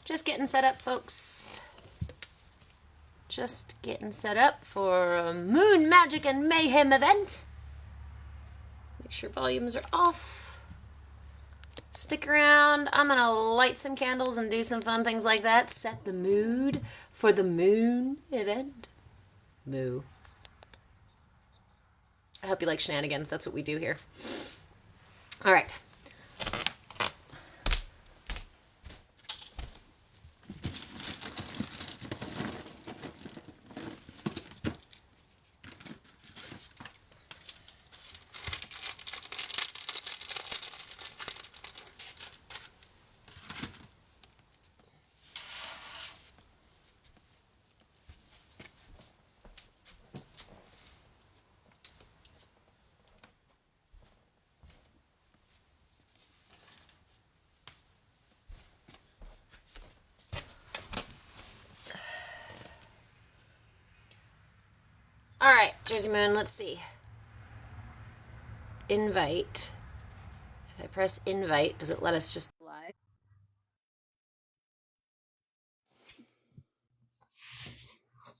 Just getting set up, folks. Just getting set up for a Moon Magic and Mayhem event. Make sure volumes are off. Stick around. I'm gonna light some candles and do some fun things like that. Set the mood for the moon event. Moo. I hope you like shenanigans. That's what we do here. All right. All right, Jersey Moon, let's see. Invite. If I press invite, does it let us just live?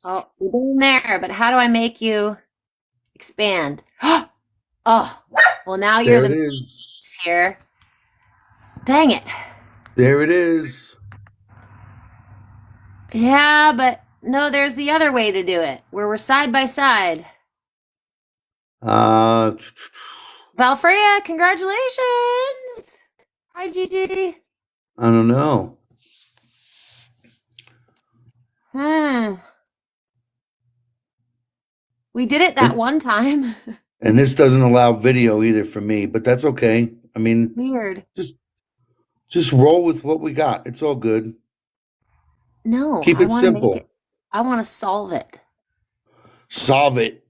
Oh, you're doing there, but how do I make you expand? Oh, well, now you're There the it is. here. Dang it. There it is. Yeah, but no, there's the other way to do it, where we're side by side. Uh, Valfreya, congratulations! Hi, Gigi. I don't know. We did it that one time. And this doesn't allow video either for me, but that's okay. I mean, Weird. just roll with what we got. It's all good. No, Keep I it want to make simple. it. I want to solve it. Solve it.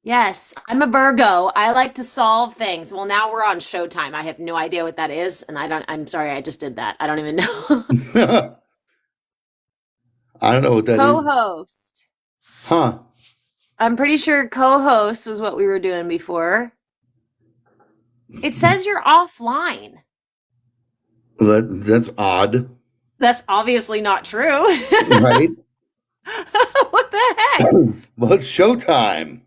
Yes, I'm a Virgo. I like to solve things. Well, now we're on Showtime. I have no idea what that is, and I'm sorry, I just did that. I don't even know. I don't know what that is. Co-host. Huh. I'm pretty sure co-host was what we were doing before. It says you're offline. That's odd. That's obviously not true. Right? What the heck? Well, it's showtime.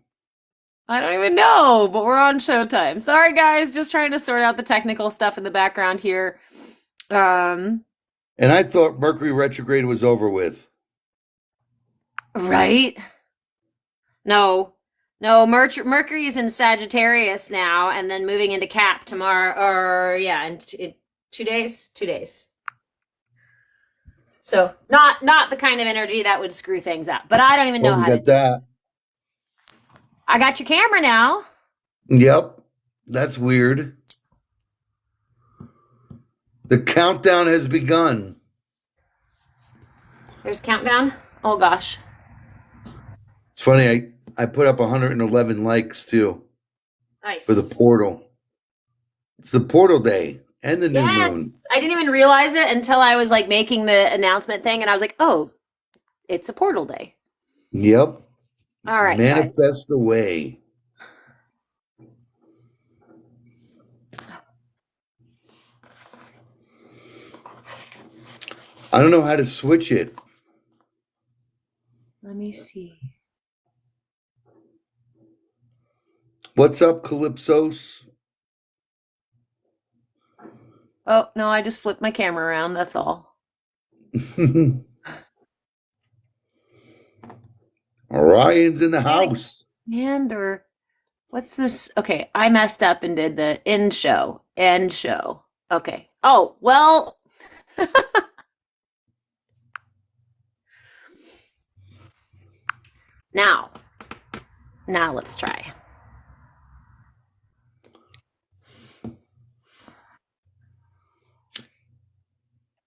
I don't even know, but we're on Showtime. Sorry, guys, just trying to sort out the technical stuff in the background here. And I thought Mercury retrograde was over with. Right? No. No, Mercury's in Sagittarius now, and then moving into Cap tomorrow, or yeah, in 2 days? 2 days. So not the kind of energy that would screw things up, but I don't even know Well, we how to got that. I got your camera now. Yep. That's weird. The countdown has begun. There's countdown. Oh gosh. It's funny, I put up 111 likes too Nice. for the portal. It's the portal day and the new moon. Yes. I didn't even realize it until I was like making the announcement thing and I was like, "Oh, it's a portal day." Yep. All right, guys. Manifest away. I don't know how to switch it. Let me see. What's up, Calypsos? Oh, no, I just flipped my camera around. That's all. Orion's in the house. And or what's this? Okay, I messed up and did the end show. End show. Okay. Oh, well. Now let's try.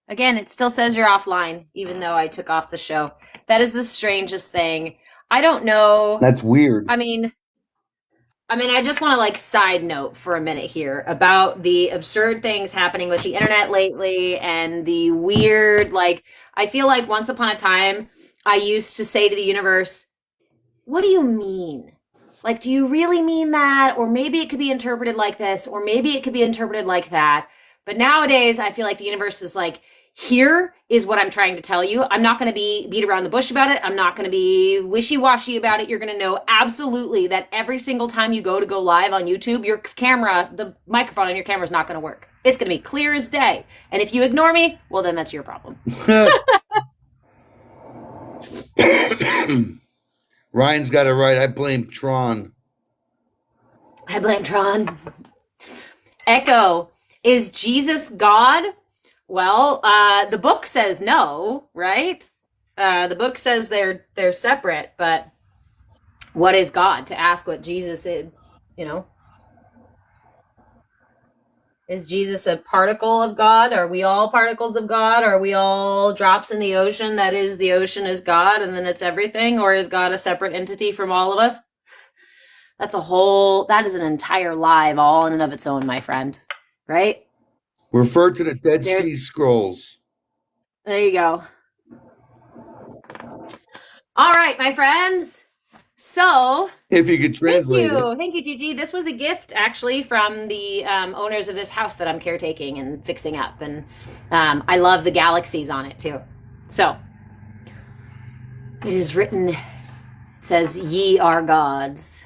Again, it still says you're offline, even though I took off the show. That is the strangest thing. I don't know. That's weird. I mean, I just want to like side note for a minute here about the absurd things happening with the internet lately and the weird, like, I feel like once upon a time, I used to say to the universe, what do you mean? Like, do you really mean that? Or maybe it could be interpreted like this, or maybe it could be interpreted like that. But nowadays, I feel like the universe is like, here is what I'm trying to tell you. I'm not going to be beat around the bush about it. I'm not going to be wishy-washy about it. You're going to know absolutely that every single time you go live on YouTube, your camera, the microphone on your camera is not going to work. It's going to be clear as day. And if you ignore me, well, then that's your problem. Ryan's got it right. I blame Tron. I blame Tron. Echo, is Jesus God? Well, the book says no, right? The book says they're separate, but what is God? To ask what Jesus is, you know? Is Jesus a particle of God? Are we all particles of God? Are we all drops in the ocean? That is, the ocean is God and then it's everything? Or is God a separate entity from all of us? That is an entire lie all in and of its own, my friend. Right? Refer to the Dead Sea Scrolls. There you go. All right, my friends. So, if you could translate Thank you, Gigi. This was a gift, actually, from the owners of this house that I'm caretaking and fixing up. And I love the galaxies on it, too. So, it is written, it says, ye are gods.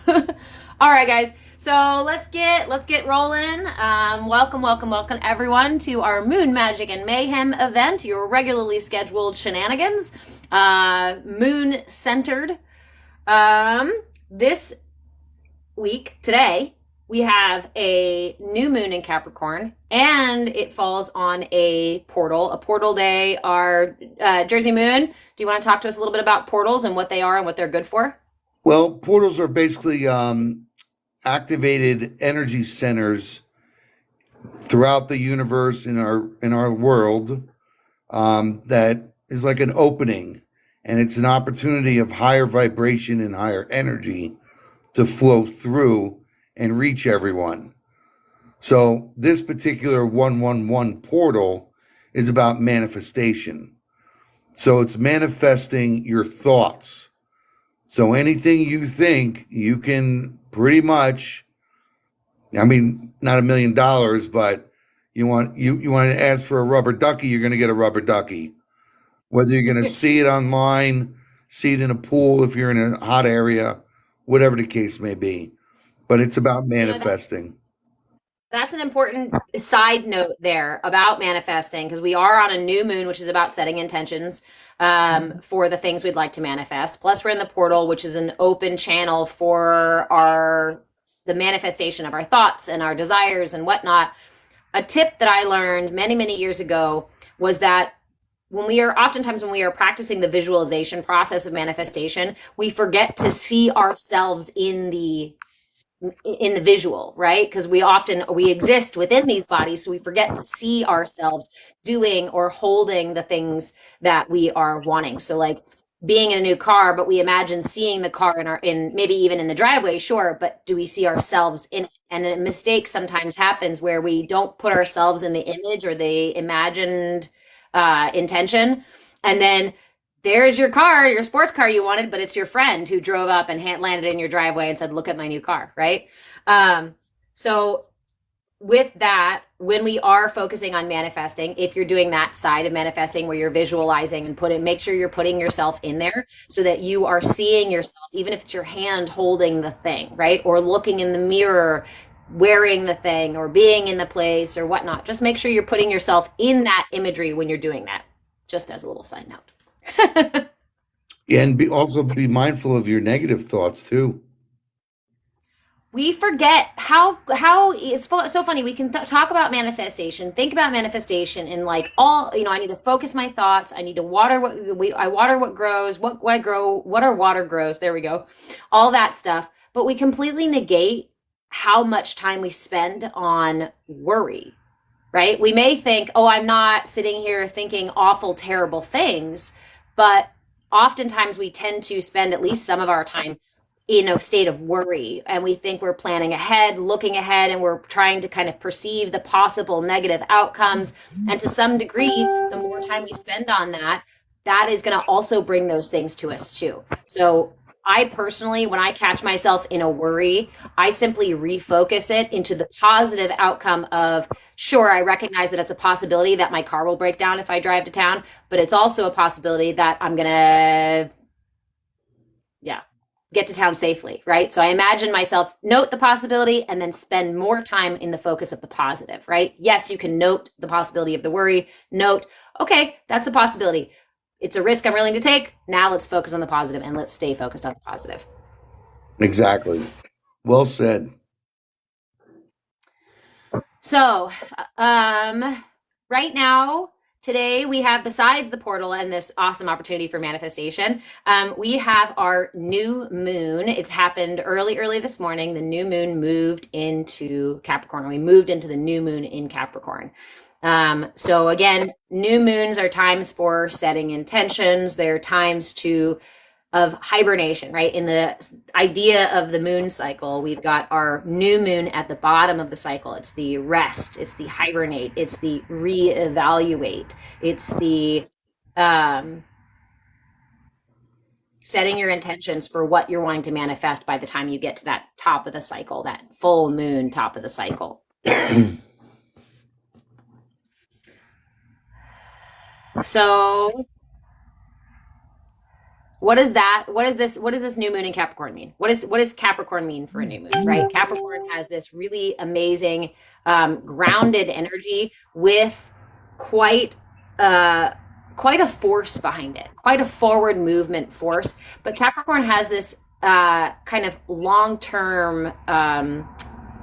All right, guys. So let's get rolling. Welcome, everyone, to our Moon Magic and Mayhem event, your regularly scheduled shenanigans, moon-centered. This week, today, we have a new moon in Capricorn, and it falls on a portal day. Our Jersey Moon, do you want to talk to us a little bit about portals and what they are and what they're good for? Well, portals are basically activated energy centers throughout the universe in our world that is like an opening, and it's an opportunity of higher vibration and higher energy to flow through and reach everyone. So this particular 111 portal is about manifestation. So it's manifesting your thoughts. So anything you think, you can pretty much, I mean, not $1 million, but you want to ask for a rubber ducky, you're going to get a rubber ducky. Whether you're going to see it online, see it in a pool if you're in a hot area, whatever the case may be. But it's about manifesting. That's an important side note there about manifesting, because we are on a new moon, which is about setting intentions for the things we'd like to manifest. Plus, we're in the portal, which is an open channel for the manifestation of our thoughts and our desires and whatnot. A tip that I learned many, many years ago was that when we are practicing the visualization process of manifestation, we forget to see ourselves in the visual, right? Because we exist within these bodies, so we forget to see ourselves doing or holding the things that we are wanting. So like being in a new car, but we imagine seeing the car in maybe even in the driveway, sure, but do we see ourselves in it? And a mistake sometimes happens where we don't put ourselves in the image or the imagined intention, and then there's your car, your sports car you wanted, but it's your friend who drove up and landed in your driveway and said, look at my new car, right? So with that, when we are focusing on manifesting, if you're doing that side of manifesting where you're visualizing and make sure you're putting yourself in there so that you are seeing yourself, even if it's your hand holding the thing, right? Or looking in the mirror, wearing the thing, or being in the place or whatnot. Just make sure you're putting yourself in that imagery when you're doing that, just as a little side note. And also be mindful of your negative thoughts too. We forget how it's so funny. We can talk about manifestation, think about manifestation in like all, I need to focus my thoughts. I need to water I water what grows, what I grow, what our water grows. There we go. All that stuff. But we completely negate how much time we spend on worry, right? We may think, oh, I'm not sitting here thinking awful, terrible things. But oftentimes we tend to spend at least some of our time in a state of worry, and we think we're planning ahead, looking ahead, and we're trying to kind of perceive the possible negative outcomes. And to some degree, the more time we spend on that, that is going to also bring those things to us too. So I personally, when I catch myself in a worry, I simply refocus it into the positive outcome of, sure, I recognize that it's a possibility that my car will break down if I drive to town, but it's also a possibility that I'm gonna, yeah, get to town safely, right? So I imagine myself note the possibility and then spend more time in the focus of the positive, right? Yes, you can note the possibility of the worry, note, okay, that's a possibility. It's a risk I'm willing to take. Now let's focus on the positive and let's stay focused on the positive. Exactly. Well said. So, right now, today we have, besides the portal and this awesome opportunity for manifestation, we have our new moon. It's happened early this morning. The new moon moved into Capricorn. We moved into the new moon in Capricorn. So again, new moons are times for setting intentions. They're times of hibernation, right? In the idea of the moon cycle, we've got our new moon at the bottom of the cycle. It's the rest, it's the hibernate, it's the reevaluate, it's the setting your intentions for what you're wanting to manifest by the time you get to that top of the cycle, that full moon top of the cycle. So what is that? What is this? What does this new moon in Capricorn mean? What does Capricorn mean for a new moon, right? Capricorn has this really amazing grounded energy with quite quite a force behind it, quite a forward movement force. But Capricorn has this kind of long-term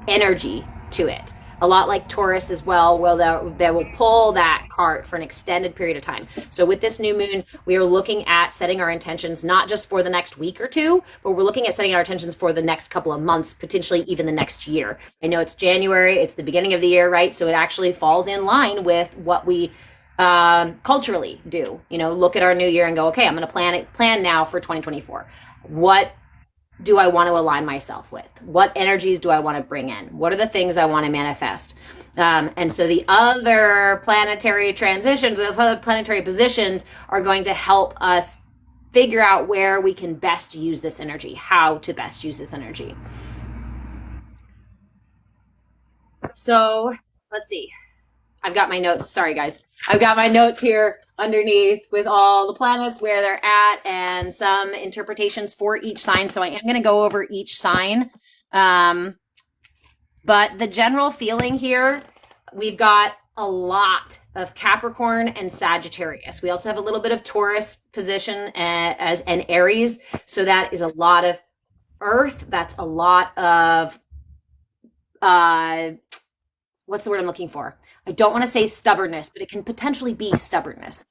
energy to it. A lot like Taurus as well, that will pull that cart for an extended period of time. So with this new moon, we are looking at setting our intentions, not just for the next week or two, but we're looking at setting our intentions for the next couple of months, potentially even the next year. I know it's January, it's the beginning of the year, right? So it actually falls in line with what we culturally do. Look at our new year and go, okay, I'm going to plan now for 2024. What do I want to align myself with? What energies do I want to bring in? What are the things I want to manifest? And so the other planetary transitions, the other planetary positions are going to help us figure out where we can best use this energy, how to best use this energy. So let's see. I've got my notes. Sorry, guys. I've got my notes here underneath with all the planets, where they're at, and some interpretations for each sign. So I am going to go over each sign. But the general feeling here, we've got a lot of Capricorn and Sagittarius. We also have a little bit of Taurus position as an Aries. So that is a lot of Earth. That's a lot of, what's the word I'm looking for? I don't want to say stubbornness, but it can potentially be stubbornness.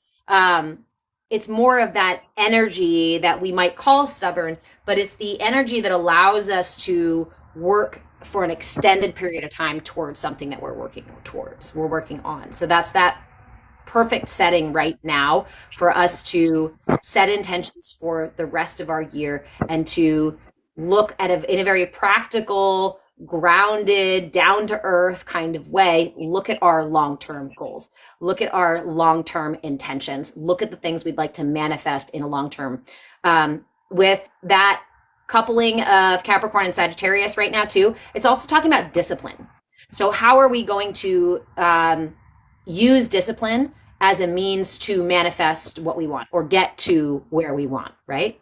It's more of that energy that we might call stubborn, but it's the energy that allows us to work for an extended period of time towards something that we're working on. So that's that perfect setting right now for us to set intentions for the rest of our year and to look at in a very practical, grounded, down to earth kind of way, look at our long-term goals, look at our long-term intentions, look at the things we'd like to manifest in a long term. With that coupling of Capricorn and Sagittarius right now too, it's also talking about discipline. So how are we going to use discipline as a means to manifest what we want or get to where we want, right?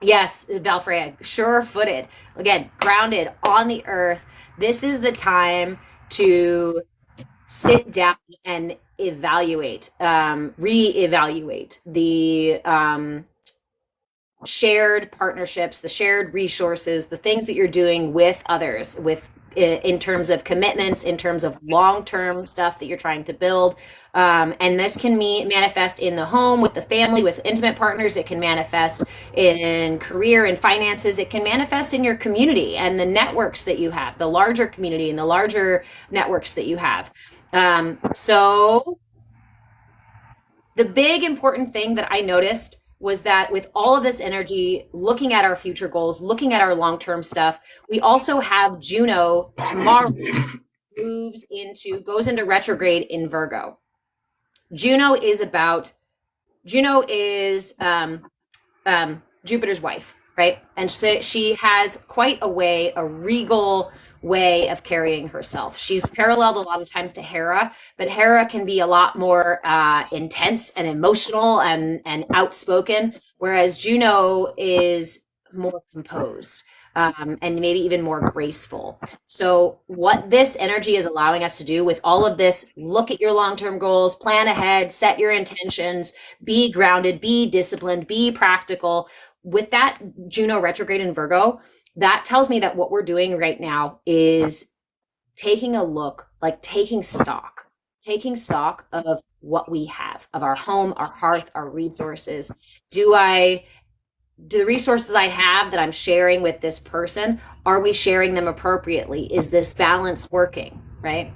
Yes, Valfreya, sure-footed. Again, grounded on the earth. This is the time to sit down and evaluate, reevaluate the shared partnerships, the shared resources, the things that you're doing with others, in terms of commitments, in terms of long-term stuff that you're trying to build. And this can manifest in the home, with the family, with intimate partners. It can manifest in career and finances. It can manifest in your community and the networks that you have, the larger community and the larger networks that you have. So the big important thing that I noticed was that with all of this energy, looking at our future goals, looking at our long-term stuff, we also have Juno tomorrow goes into retrograde in Virgo. Juno is Jupiter's wife, right? And she has quite a regal way of carrying herself. She's paralleled a lot of times to Hera, but Hera can be a lot more intense and emotional and outspoken, whereas Juno is more composed. And maybe even more graceful. So, what this energy is allowing us to do with all of this, look at your long term goals, plan ahead, set your intentions, be grounded, be disciplined, be practical. With that Juno retrograde in Virgo, that tells me that what we're doing right now is taking a look, like taking stock of what we have, of our home, our hearth, our resources. Do the resources I have that I'm sharing with this person, are we sharing them appropriately? Is this balance working, right?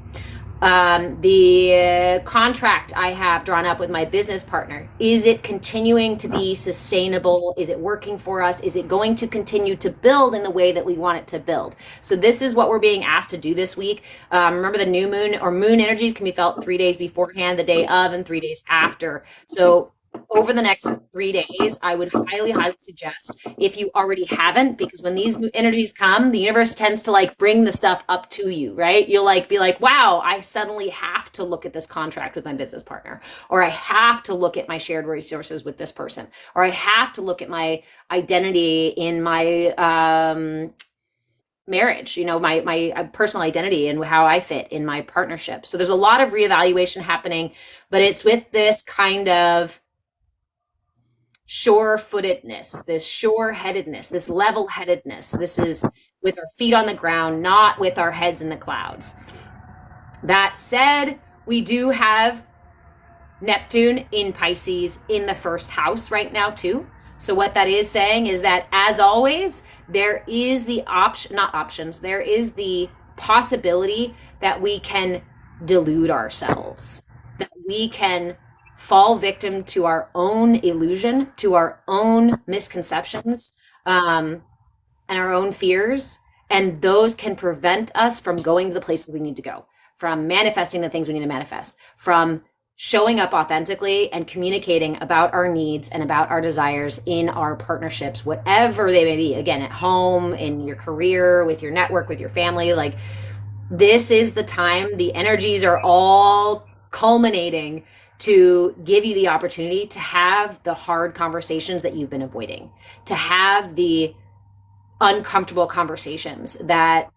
The contract I have drawn up with my business partner, is it continuing to be sustainable? Is it working for us? Is it going to continue to build in the way that we want it to build? So this is what we're being asked to do this week. Remember, the new moon or moon energies can be felt 3 days beforehand, the day of, and 3 days after. So over the next 3 days, I would highly suggest, if you already haven't, because when these energies come, the universe tends to like bring the stuff up to you, right? You'll like be like, wow, I suddenly have to look at this contract with my business partner, or I have to look at my shared resources with this person, or I have to look at my identity in my marriage, my personal identity and how I fit in my partnership. So there's a lot of reevaluation happening, but it's with this kind of sure-footedness, this sure-headedness, this level-headedness. This is with our feet on the ground, not with our heads in the clouds. That said, we do have Neptune in Pisces in the first house right now too. So what that is saying is that, as always, there is the there is the possibility that we can delude ourselves, that we can fall victim to our own illusion, to our own misconceptions, and our own fears. And those can prevent us from going to the place that we need to go, from manifesting the things we need to manifest, from showing up authentically and communicating about our needs and about our desires in our partnerships, whatever they may be. Again, at home, in your career, with your network, with your family. Like, this is the time. The energies are all culminating to give you the opportunity to have the hard conversations that you've been avoiding, to have the uncomfortable conversations that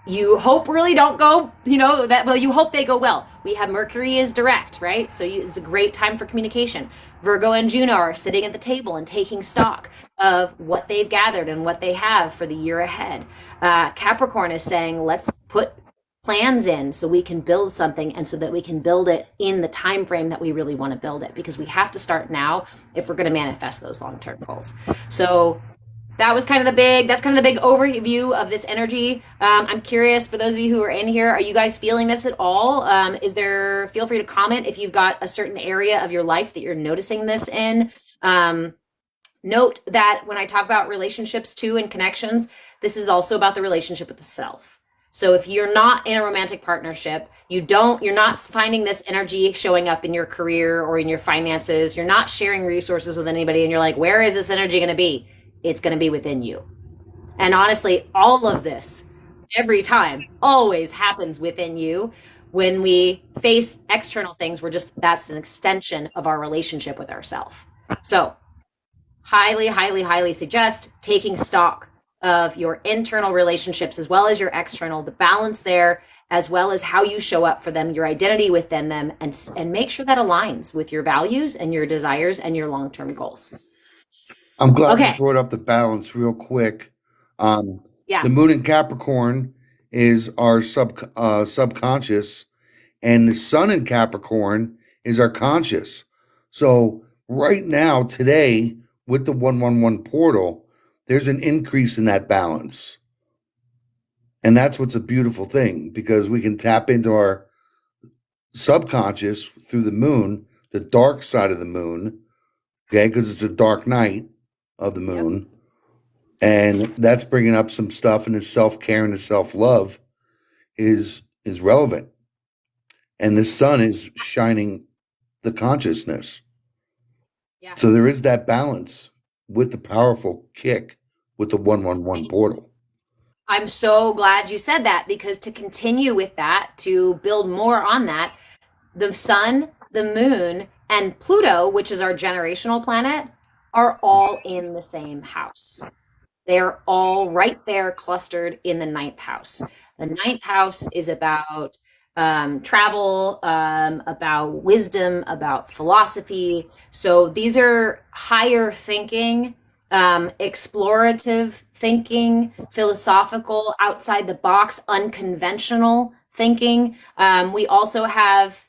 you hope really don't go, you hope they go well. We have Mercury is direct, right? So it's a great time for communication. Virgo and Juno are sitting at the table and taking stock of what they've gathered and what they have for the year ahead. Capricorn is saying, let's put plans in so we can build something, and so that we can build it in the time frame that we really want to build it, because we have to start now if we're going to manifest those long-term goals. So that's kind of the big overview of this energy. I'm curious, for those of you who are in here, are you guys feeling this at all? Feel free to comment if you've got a certain area of your life that you're noticing this in. Note that when I talk about relationships too and connections, this is also about the relationship with the self. So if you're not in a romantic partnership, you're not finding this energy showing up in your career or in your finances, you're not sharing resources with anybody, and you're like, where is this energy going to be? It's going to be within you. And honestly, all of this, every time, always happens within you. When we face external things, that's an extension of our relationship with ourselves. So highly suggest taking stock of your internal relationships as well as your external, the balance there, as well as how you show up for them, your identity within them, and make sure that aligns with your values and your desires and your long-term goals. I'm glad you brought up the balance real quick. Yeah. The moon in Capricorn is our subconscious, and the sun in Capricorn is our conscious. So right now, today, with the 111 portal, there's an increase in that balance. And that's what's a beautiful thing, because we can tap into our subconscious through the moon, the dark side of the moon, okay, because it's a dark night of the moon. Yep. And that's bringing up some stuff, and the self-care and the self-love is relevant. And the sun is shining the consciousness. Yeah. So there is that balance with the powerful kick with the 111 portal. I'm so glad you said that, because to continue with that, to build more on that, the sun, the moon, and Pluto, which is our generational planet, are all in the same house. They're all right there clustered in the ninth house. The ninth house is about travel, about wisdom, about philosophy. So these are higher thinking, explorative thinking, philosophical, outside the box, unconventional thinking. We also have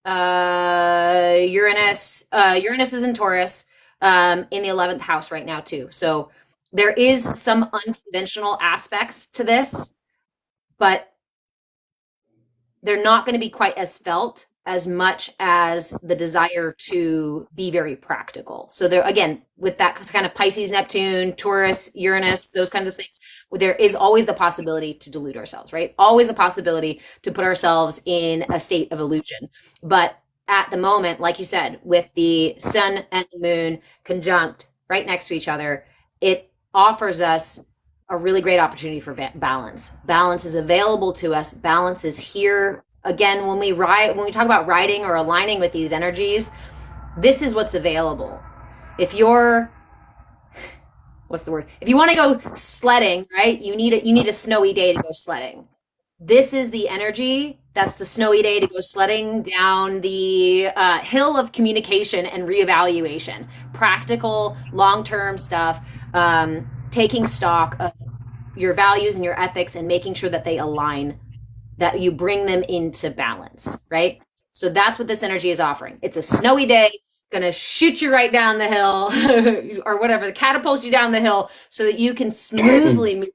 Uranus. Uranus is in Taurus, in the 11th house right now too. So there is some unconventional aspects to this, but they're not going to be quite as felt as much as the desire to be very practical. So there, again, with that kind of Pisces, Neptune, Taurus, Uranus, those kinds of things, there is always the possibility to delude ourselves, right? Always the possibility to put ourselves in a state of illusion. But at the moment, like you said, with the sun and the moon conjunct right next to each other, it offers us a really great opportunity for balance. Balance is available to us. Balance is here. Again, when we talk about riding or aligning with these energies, this is what's available. If you're, what's the word? If you want to go sledding, right? You need a snowy day to go sledding. This is the energy. That's the snowy day to go sledding down the hill of communication and reevaluation, practical, long-term stuff. Taking stock of your values and your ethics and making sure that they align, that you bring them into balance, right? So that's what this energy is offering. It's a snowy day, gonna shoot you right down the hill or whatever, catapult you down the hill so that you can smoothly move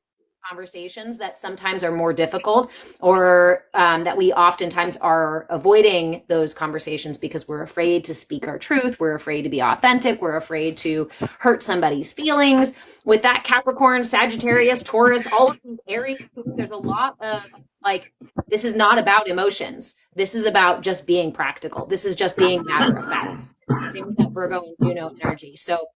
conversations that sometimes are more difficult, or that we oftentimes are avoiding those conversations because we're afraid to speak our truth. We're afraid to be authentic. We're afraid to hurt somebody's feelings. With that Capricorn, Sagittarius, Taurus, all of these Aries, there's a lot of like, this is not about emotions. This is about just being practical. This is just being matter of fact. Same with that Virgo and Juno energy. So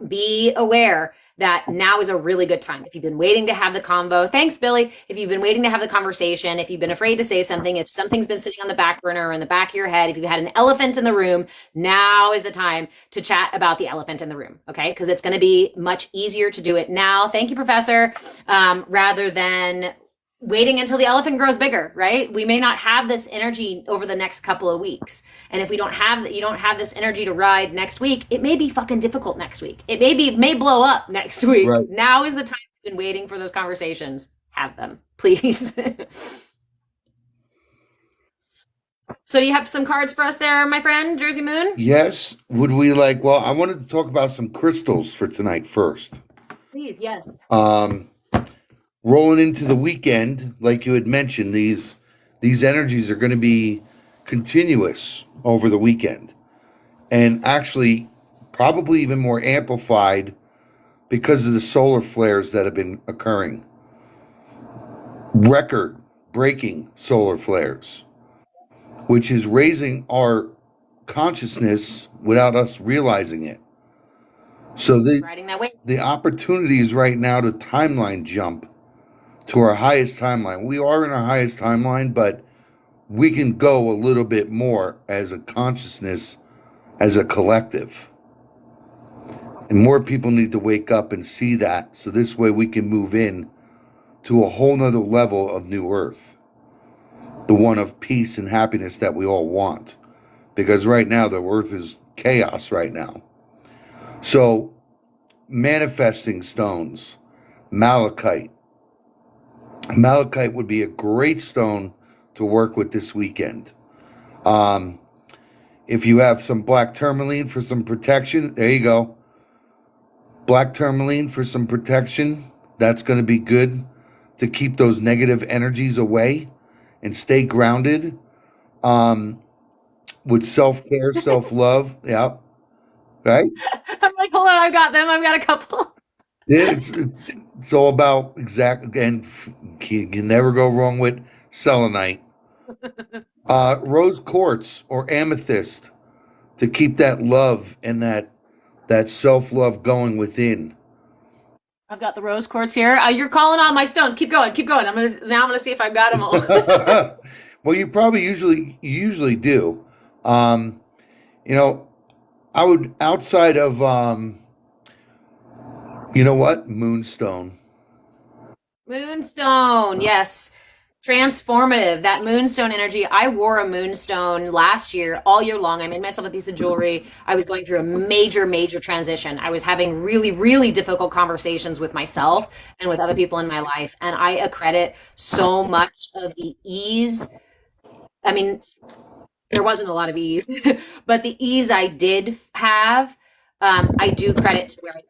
be aware that now is a really good time. If you've been waiting to have the convo, thanks, Billy. If you've been waiting to have the conversation, if you've been afraid to say something, if something's been sitting on the back burner or in the back of your head, if you've had an elephant in the room, now is the time to chat about the elephant in the room, okay? Because it's going to be much easier to do it now. Thank you, Professor. Rather than waiting until the elephant grows bigger, right? We may not have this energy over the next couple of weeks. And if you don't have this energy to ride next week, it may be fucking difficult next week. It may blow up next week. Right. Now is the time you've been waiting for those conversations. Have them, please. So do you have some cards for us there, my friend, Jersey Moon? Yes. Would we like, well, I wanted to talk about some crystals for tonight first. Please, yes. Rolling into the weekend, like you had mentioned, these energies are going to be continuous over the weekend, and actually probably even more amplified because of the solar flares that have been occurring. Record-breaking solar flares, which is raising our consciousness without us realizing it. So Riding that wave. the opportunity is right now to timeline jump to our highest timeline. We are in our highest timeline, but we can go a little bit more as a consciousness, as a collective. And more people need to wake up and see that, so this way we can move in to a whole nother level of new earth. The one of peace and happiness that we all want. Because right now the earth is chaos right now. So, manifesting stones, malachite. Malachite would be a great stone to work with this weekend. If you have some black tourmaline for some protection, there you go. Black tourmaline for some protection. That's going to be good to keep those negative energies away and stay grounded. With self-care, self-love. Yeah. Right? I'm like, hold on, I've got them. I've got a couple. Yeah, it's all about and you can never go wrong with selenite. Rose quartz or amethyst to keep that love and that self-love going within. I've got the rose quartz here. You're calling on my stones. Keep going. Keep going. I'm gonna see if I've got them all. Well, you probably usually do. Um, you know, I would outside of you know what? Moonstone. Moonstone, yes. Transformative. That moonstone energy. I wore a moonstone last year, all year long. I made myself a piece of jewelry. I was going through a major, major transition. I was having really, really difficult conversations with myself and with other people in my life. And I accredit so much of the ease. I mean, there wasn't a lot of ease, but the ease I did have, I do credit to where I met.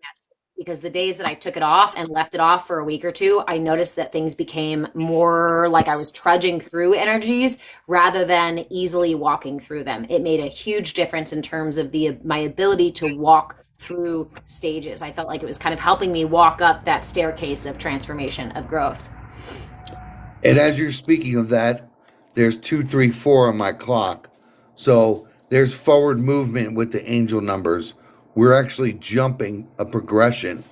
Because the days that I took it off and left it off for a week or two, I noticed that things became more like I was trudging through energies rather than easily walking through them. It made a huge difference in terms of the my ability to walk through stages. I felt like it was kind of helping me walk up that staircase of transformation, of growth. And as you're speaking of that, there's 2, 3, 4 on my clock. So there's forward movement with the angel numbers. We're actually jumping a progression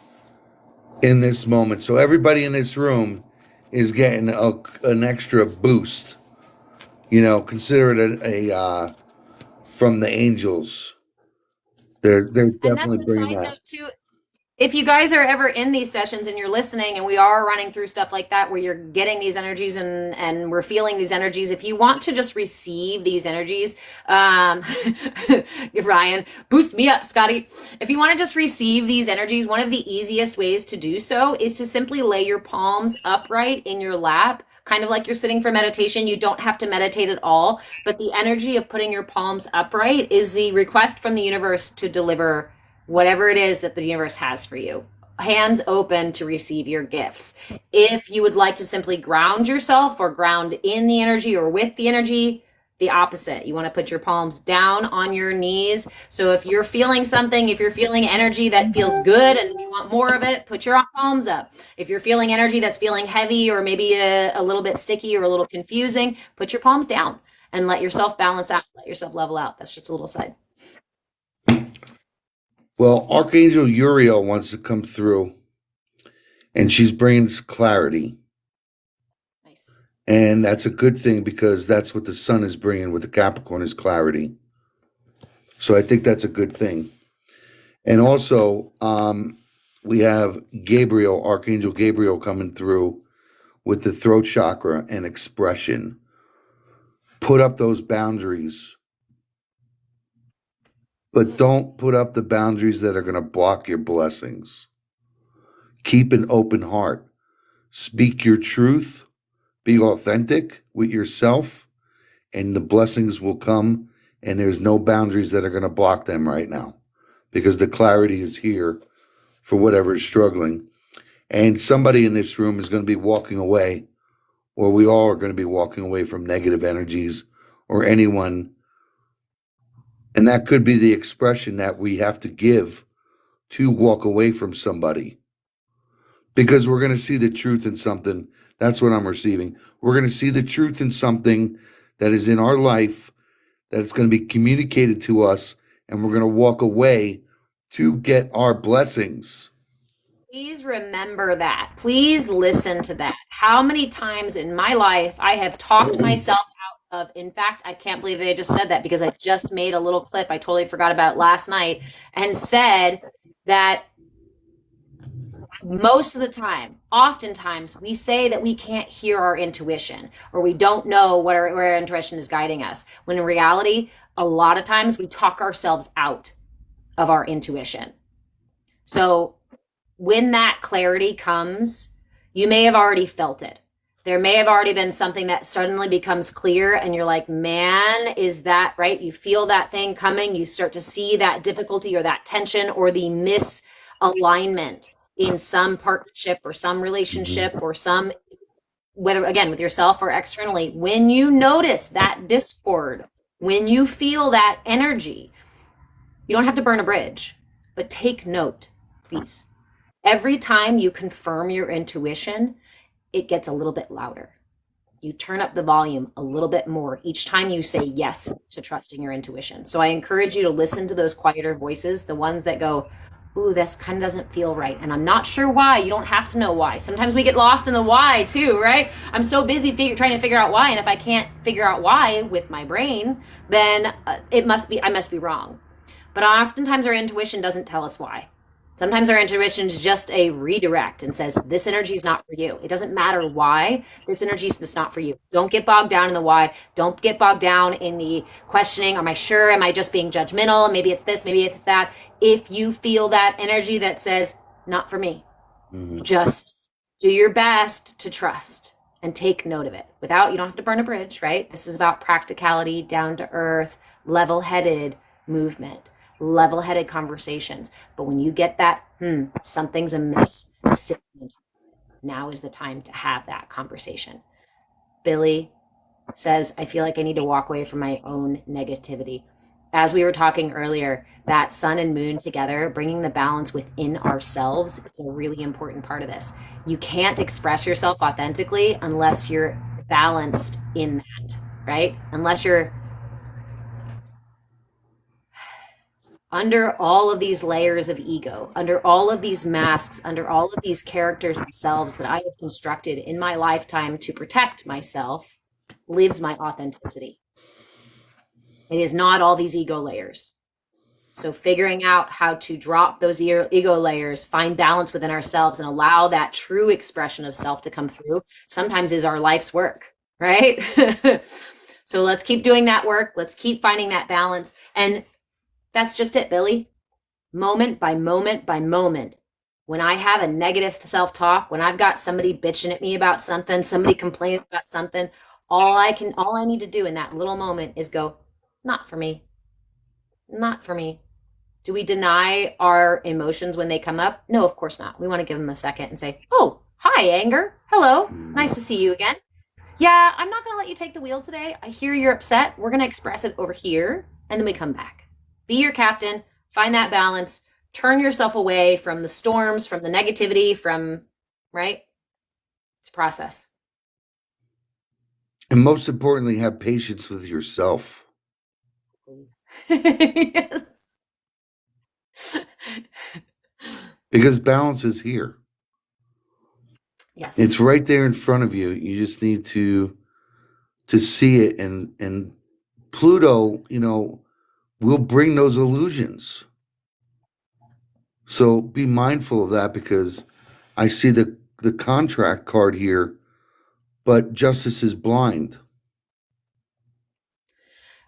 in this moment. So everybody in this room is getting an extra boost. Consider it from the angels. They're And that's definitely a bringing side that. note too. If you guys are ever in these sessions and you're listening and we are running through stuff like that where you're getting these energies and we're feeling these energies, if you want to just receive these energies, Ryan, boost me up, Scotty. If you want to just receive these energies, one of the easiest ways to do so is to simply lay your palms upright in your lap, kind of like you're sitting for meditation. You don't have to meditate at all, but the energy of putting your palms upright is the request from the universe to deliver whatever it is that the universe has for you. Hands open to receive your gifts. If you would like to simply ground yourself or ground in the energy or with the energy, the opposite. You want to put your palms down on your knees. So if you're feeling something, if you're feeling energy that feels good and you want more of it, put your palms up. If you're feeling energy that's feeling heavy or maybe a little bit sticky or a little confusing, put your palms down and let yourself balance out, let yourself level out. That's just a little side. Well, Archangel Uriel wants to come through, and she's bringing clarity. Nice. And that's a good thing because that's what the sun is bringing with the Capricorn is clarity. So I think that's a good thing. And also, we have Gabriel, Archangel Gabriel, coming through with the throat chakra and expression. Put up those boundaries, but don't put up the boundaries that are going to block your blessings. Keep an open heart. Speak your truth. Be authentic with yourself, and the blessings will come. And there's no boundaries that are going to block them right now because the clarity is here for whatever is struggling. And somebody in this room is going to be walking away, or we all are going to be walking away from negative energies or anyone. And that could be the expression that we have to give to walk away from somebody because we're going to see the truth in something. That's what I'm receiving. We're going to see the truth in something that is in our life that it's going to be communicated to us, and we're going to walk away to get our blessings. Please remember that. Please listen to that. How many times in my life I have talked myself out of, in fact, I can't believe they just said that because I just made a little clip. I totally forgot about it last night and said that most of the time, oftentimes, we say that we can't hear our intuition or we don't know where our intuition is guiding us. When in reality, a lot of times we talk ourselves out of our intuition. So when that clarity comes, you may have already felt it. There may have already been something that suddenly becomes clear and you're like, man, is that right? You feel that thing coming. You start to see that difficulty or that tension or the misalignment in some partnership or some relationship or some, whether again with yourself or externally. When you notice that discord, when you feel that energy, you don't have to burn a bridge, but take note, please. Every time you confirm your intuition, it gets a little bit louder. You turn up the volume a little bit more each time you say yes to trusting your intuition. So I encourage you to listen to those quieter voices, the ones that go, ooh, this kind of doesn't feel right. And I'm not sure why. You don't have to know why. Sometimes we get lost in the why too, right? I'm so busy trying to figure out why. And if I can't figure out why with my brain, then I must be wrong. But oftentimes our intuition doesn't tell us why. Sometimes our intuition is just a redirect and says, this energy is not for you. It doesn't matter why. This energy is just not for you. Don't get bogged down in the why. Don't get bogged down in the questioning. Am I sure? Am I just being judgmental? Maybe it's this, maybe it's that. If you feel that energy that says, not for me, just do your best to trust and take note of it. You don't have to burn a bridge, right? This is about practicality, down to earth, level-headed movement, level-headed conversations. But when you get that, something's amiss, now is the time to have that conversation. Billy says, I feel like I need to walk away from my own negativity. As we were talking earlier, that sun and moon together, bringing the balance within ourselves is a really important part of this. You can't express yourself authentically unless you're balanced in that, right? Unless you're under all of these layers of ego, under all of these masks, under all of these characters and selves that I have constructed in my lifetime to protect myself, lives my authenticity. It is not all these ego layers. So figuring out how to drop those ego layers, find balance within ourselves, and allow that true expression of self to come through sometimes is our life's work, right? So let's keep doing that work. Let's keep finding that balance. And that's just it, Billy. Moment by moment by moment. When I have a negative self-talk, when I've got somebody bitching at me about something, somebody complaining about something, all I need to do in that little moment is go, not for me. Not for me. Do we deny our emotions when they come up? No, of course not. We want to give them a second and say, oh, hi, anger. Hello. Nice to see you again. Yeah, I'm not going to let you take the wheel today. I hear you're upset. We're going to express it over here. And then we come back. Be your captain. Find that balance. Turn yourself away from the storms, from the negativity, right? It's a process. And most importantly, have patience with yourself. Please. Yes. Because balance is here. Yes. It's right there in front of you. You just need to see it. And Pluto, will bring those illusions. So be mindful of that, because I see the contract card here, but justice is blind.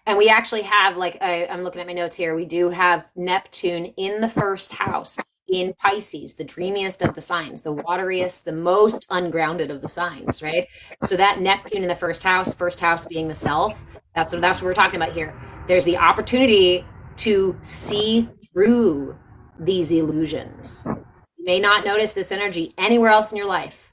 And we actually have, I'm looking at my notes here, we do have Neptune in the first house in Pisces, the dreamiest of the signs, the wateriest, the most ungrounded of the signs, right? So that Neptune in the first house being the self, that's what we're talking about here. There's the opportunity to see through these illusions. You may not notice this energy anywhere else in your life,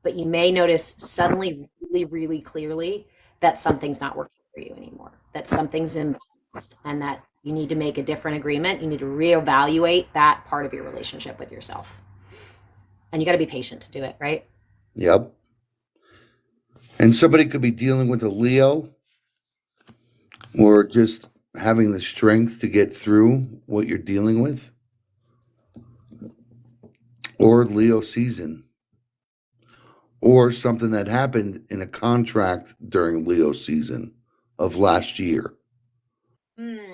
but you may notice suddenly really, really clearly that something's not working for you anymore, that something's imbalanced, and that you need to make a different agreement. You need to reevaluate that part of your relationship with yourself. And you got to be patient to do it, right? Yep. And somebody could be dealing with a Leo, or just having the strength to get through what you're dealing with, or Leo season, or something that happened in a contract during Leo season of last year.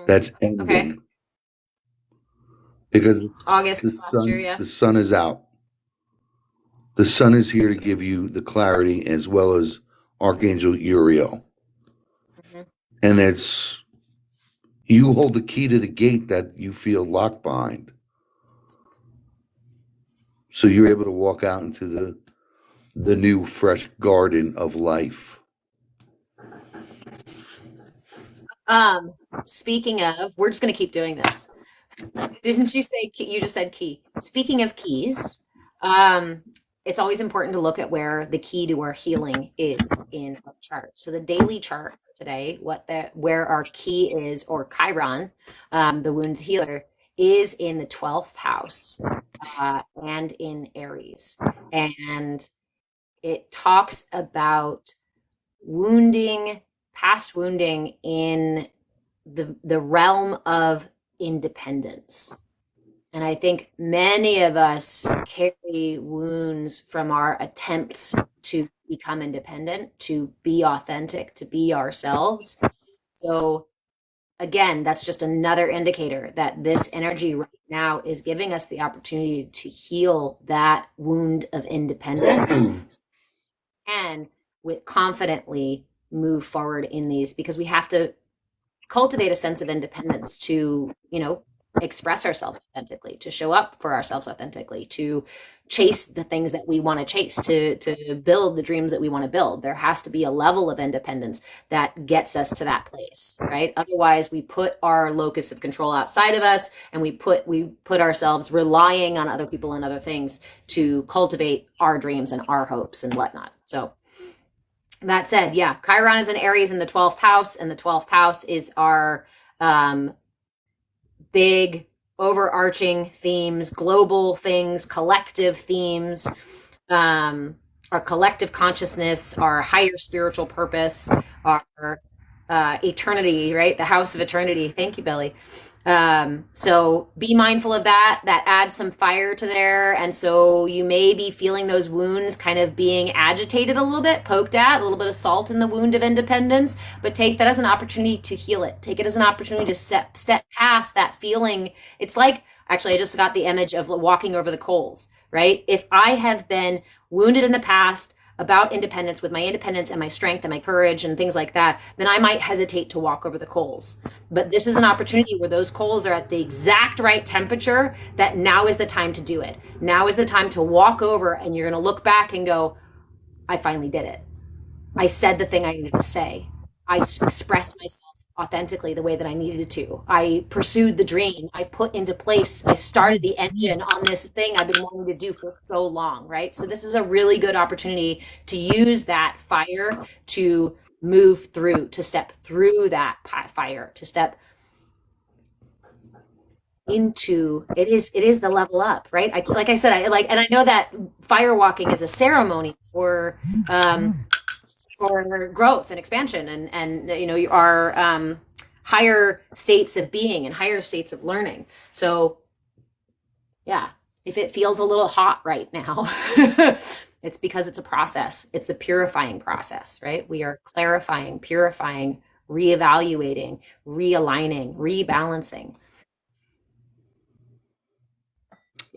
That's ending. Okay. Because it's August last year, yeah. The sun is out. The sun is here to give you the clarity, as well as Archangel Uriel. And it's, you hold the key to the gate that you feel locked behind. So you're able to walk out into the new, fresh garden of life. Speaking of, we're just going to keep doing this. Didn't you say, you just said key. Speaking of keys, it's always important to look at where the key to our healing is in our chart. So the daily chart for today, where our key is, or Chiron, the wounded healer, is in the 12th house and in Aries. And it talks about past wounding in the realm of independence. And I think many of us carry wounds from our attempts to become independent, to be authentic, to be ourselves. So, again, that's just another indicator that this energy right now is giving us the opportunity to heal that wound of independence and with confidently move forward in these, because we have to cultivate a sense of independence to, express ourselves authentically, to show up for ourselves authentically, to chase the things that we want to chase, to build the dreams that we want to build. There has to be a level of independence that gets us to that place, right? Otherwise, we put our locus of control outside of us, and we put ourselves relying on other people and other things to cultivate our dreams and our hopes and whatnot. So that said, yeah, Chiron is in Aries in the 12th house, and the 12th house is our big overarching themes, global things, collective themes, our collective consciousness, our higher spiritual purpose, our eternity, right? The house of eternity. Thank you, Billy. So be mindful of that. That adds some fire to there. And so you may be feeling those wounds kind of being agitated a little bit, poked at, a little bit of salt in the wound of independence, but take that as an opportunity to heal it. Take it as an opportunity to step past that feeling. It's like, actually, I just got the image of walking over the coals, right? If I have been wounded in the past about independence, with my independence and my strength and my courage and things like that, then I might hesitate to walk over the coals. But this is an opportunity where those coals are at the exact right temperature, that now is the time to do it. Now is the time to walk over, and you're going to look back and go, I finally did it. I said the thing I needed to say. I expressed myself authentically the way that I needed to. I pursued the dream. I put into place, I started the engine on this thing I've been wanting to do for so long, right? So this is a really good opportunity to use that fire to move through, to step through that fire, to step into it is the level up, right? Like I said, and I know that fire walking is a ceremony for growth and expansion, and our higher states of being and higher states of learning. So yeah, if it feels a little hot right now, it's because it's a process. It's a purifying process, right? We are clarifying, purifying, reevaluating, realigning, rebalancing.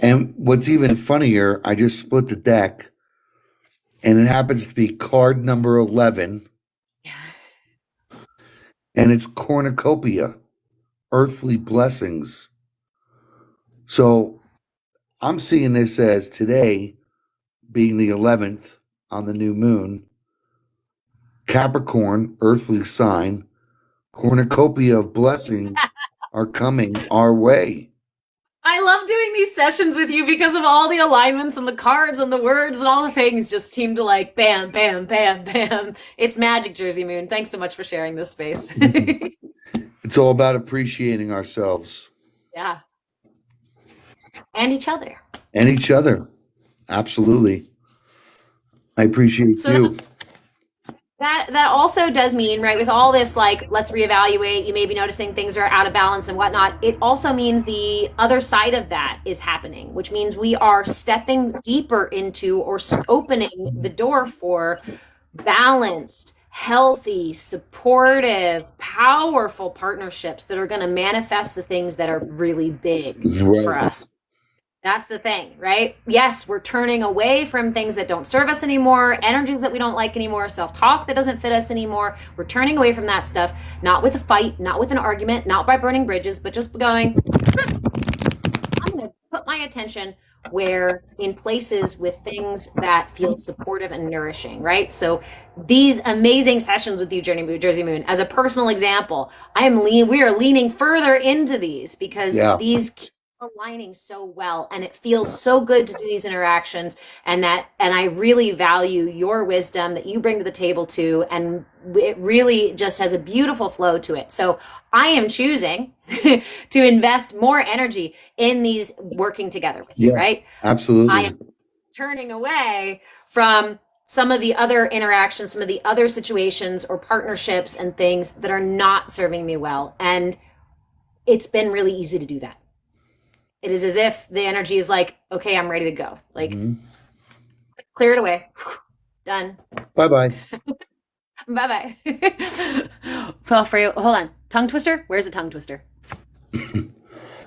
And what's even funnier, I just split the deck, and it happens to be card number 11, Yeah. and it's cornucopia, earthly blessings. So I'm seeing this as today being the 11th on the new moon, Capricorn, earthly sign, cornucopia of blessings are coming our way. I love doing these sessions with you because of all the alignments and the cards and the words and all the things just seem to like bam, bam, bam, bam. It's magic, Jersey Moon. Thanks so much for sharing this space. It's all about appreciating ourselves Yeah. And each other. and each other. Absolutely. I appreciate So you. that also does mean, right, with all this, like, let's reevaluate, you may be noticing things are out of balance and whatnot. It also means the other side of that is happening, which means we are stepping deeper into, or opening the door for balanced, healthy, supportive, powerful partnerships that are going to manifest the things that are really big for Right. us. That's the thing, right? Yes, we're turning away from things that don't serve us anymore, energies that we don't like anymore, self-talk that doesn't fit us anymore. We're turning away from that stuff, not with a fight, not with an argument, not by burning bridges, but just going, I'm going to put my attention where in places with things that feel supportive and nourishing, right? So these amazing sessions with you, Jersey Moon, as a personal example, we are leaning further into these because Yeah. these keep aligning so well, and it feels so good to do these interactions, and I really value your wisdom that you bring to the table too, and it really just has a beautiful flow to it. So I am choosing to invest more energy in these working together with you, Yes, right? I absolutely. am turning away from some of the other interactions, some of the other situations or partnerships and things that are not serving me well. And it's been really easy to do that. it is as if the energy is like, okay, I'm ready to go. Like, Hmm. clear it away. Done. Bye bye. Bye bye. Feel free. Hold on. Tongue twister? Where's the tongue twister?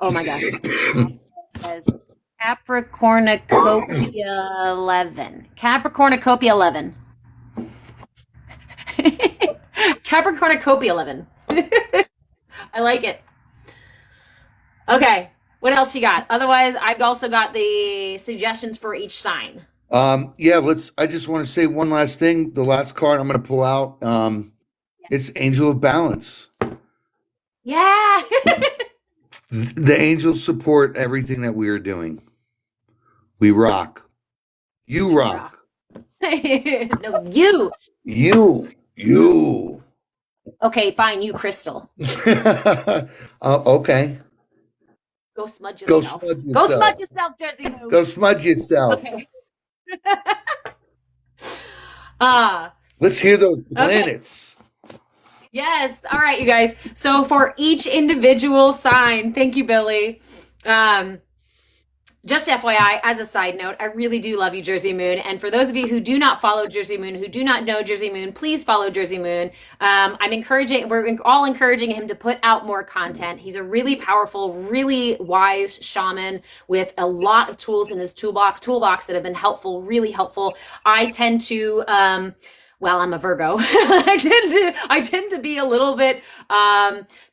Oh my gosh. It says Capricornucopia 11. Capricornucopia 11. Capricornucopia 11. I like it. Okay. What else you got? Otherwise, I've also got the suggestions for each sign. Yeah, I just want to say one last thing. The last card I'm going to pull out, it's Angel of Balance. Yeah. The angels support everything that we are doing. We rock. You rock. No, you. You. Okay, fine. You, Crystal. Okay. Go smudge Go yourself. smudge Go yourself. smudge yourself, Jersey Moo. Go smudge yourself. Okay. Ah. Let's hear those Okay. planets. Yes. All right, you guys. So for each individual sign, thank you, Billy. Just FYI, as a side note, I really do love you, Jersey Moon. And for those of you who do not follow Jersey Moon, who do not know Jersey Moon, please follow Jersey Moon. We're all encouraging him to put out more content. He's a really powerful, really wise shaman with a lot of tools in his toolbox that have been helpful, really helpful. I tend to, well, I'm a Virgo. I tend to be a little bit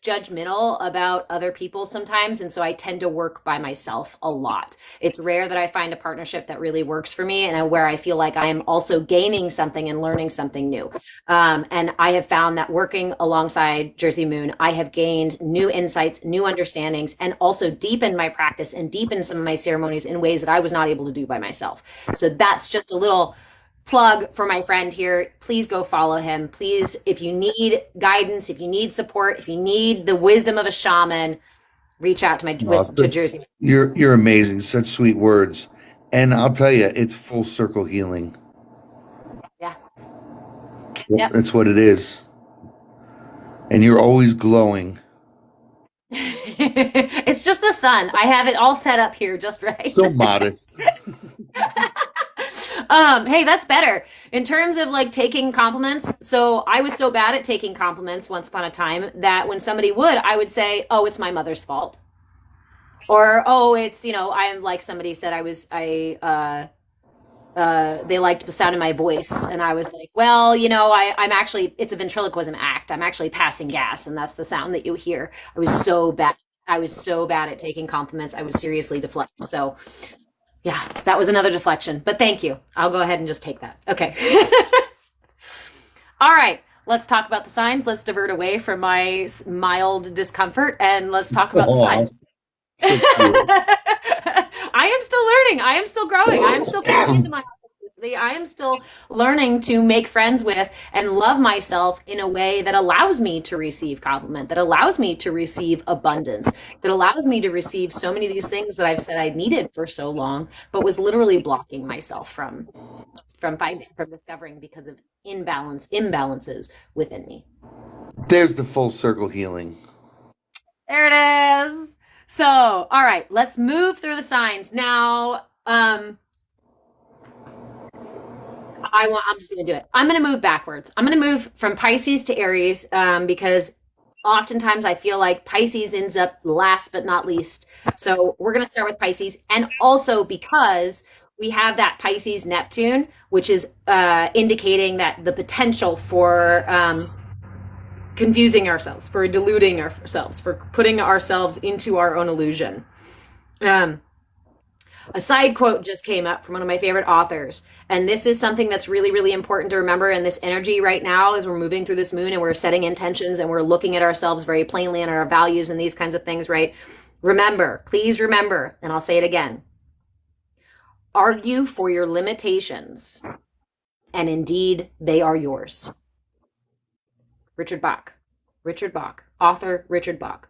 judgmental about other people sometimes, and so I tend to work by myself a lot. It's rare that I find a partnership that really works for me, and where I feel like I am also gaining something and learning something new. And I have found that working alongside Jersey Moon, I have gained new insights, new understandings, and also deepened my practice and deepened some of my ceremonies in ways that I was not able to do by myself. So that's just a little plug for my friend here. Please go follow him. Please, if you need guidance, if you need support, if you need the wisdom of a shaman, reach out to to Jersey. You're amazing. Such sweet words. And I'll tell you, it's full circle healing. Yeah. Yep. That's what it is. And you're always glowing. It's just the sun. I have it all set up here just right. So modest. Hey, that's better in terms of like taking compliments. So I was so bad at taking compliments once upon a time that when somebody would, I would say, "Oh, it's my mother's fault," or "Oh, it's I'm like somebody said they liked the sound of my voice," and I was like, "Well, I'm actually it's a ventriloquism act. I'm actually passing gas, and that's the sound that you hear." I was so bad. I was so bad at taking compliments. I would seriously deflect. So yeah, that was another deflection, but thank you. I'll go ahead and just take that. Okay. All right. Let's talk about the signs. Let's divert away from my mild discomfort and let's talk about the signs. So cute. I am still learning. I am still growing. I am still coming into my authenticity. I am still learning to make friends with and love myself in a way that allows me to receive compliment, that allows me to receive abundance, that allows me to receive so many of these things that I've said I needed for so long, but was literally blocking myself from discovering because of imbalances within me. There's the full circle healing. There it is. So, all right, let's move through the signs. Now, I'm just going to do it. I'm going to move backwards. I'm going to move from Pisces to Aries because oftentimes I feel like Pisces ends up last but not least. So we're going to start with Pisces. And also because we have that Pisces Neptune, which is indicating that the potential for confusing ourselves, for deluding ourselves, for putting ourselves into our own illusion. A side quote just came up from one of my favorite authors. And this is something that's really, really important to remember in this energy right now as we're moving through this moon and we're setting intentions and we're looking at ourselves very plainly and our values and these kinds of things, right? Remember, please remember, and I'll say it again, argue for your limitations, and indeed they are yours. Richard Bach, author Richard Bach.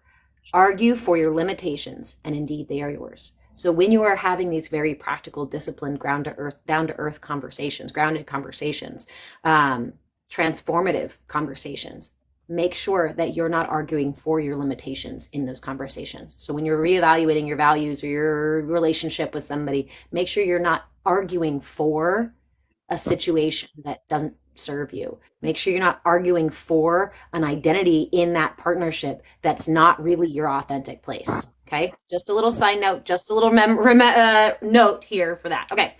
Argue for your limitations, and indeed they are yours. So when you are having these very practical, disciplined, down to earth conversations, grounded conversations, transformative conversations, make sure that you're not arguing for your limitations in those conversations. So when you're reevaluating your values or your relationship with somebody, make sure you're not arguing for a situation that doesn't serve you. Make sure you're not arguing for an identity in that partnership that's not really your authentic place. Okay. Just a little side note, just a little note here for that. Okay.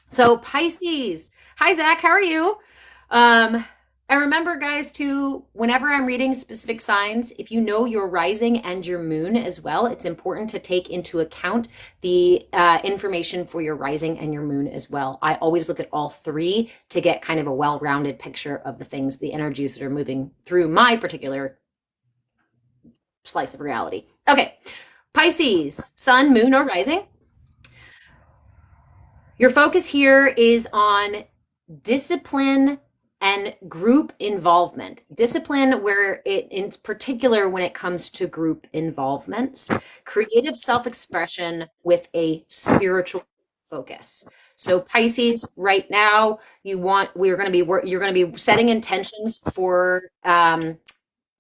So Pisces. Hi, Zach. How are you? And remember, guys, too, whenever I'm reading specific signs, if you know your rising and your moon as well, it's important to take into account the information for your rising and your moon as well. I always look at all three to get kind of a well-rounded picture of the things, the energies that are moving through my particular slice of reality. Okay, Pisces, sun, moon, or rising. Your focus here is on discipline and group involvement. Discipline, where it, in particular, when it comes to group involvements, creative self-expression with a spiritual focus. So Pisces, right now, you're going to be setting intentions for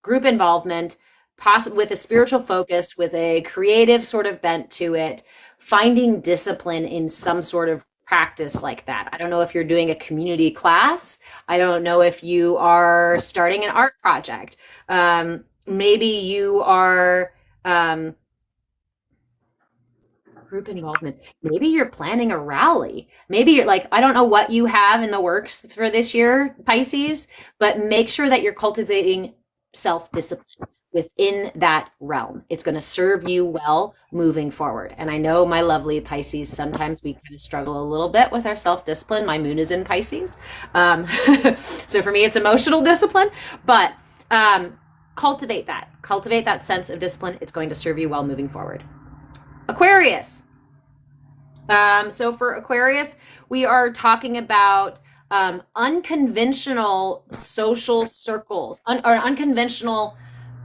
group involvement, possibly with a spiritual focus, with a creative sort of bent to it, finding discipline in some sort of practice like that. I don't know if you're doing a community class. I don't know if you are starting an art project. Maybe you are group involvement. Maybe you're planning a rally. Maybe you're like, I don't know what you have in the works for this year, Pisces, but make sure that you're cultivating self-discipline within that realm. It's going to serve you well moving forward. And I know, my lovely Pisces, sometimes we kind of struggle a little bit with our self-discipline. My moon is in Pisces. So for me, it's emotional discipline, but cultivate that sense of discipline. It's going to serve you well moving forward. Aquarius. So for Aquarius, we are talking about unconventional social circles, or unconventional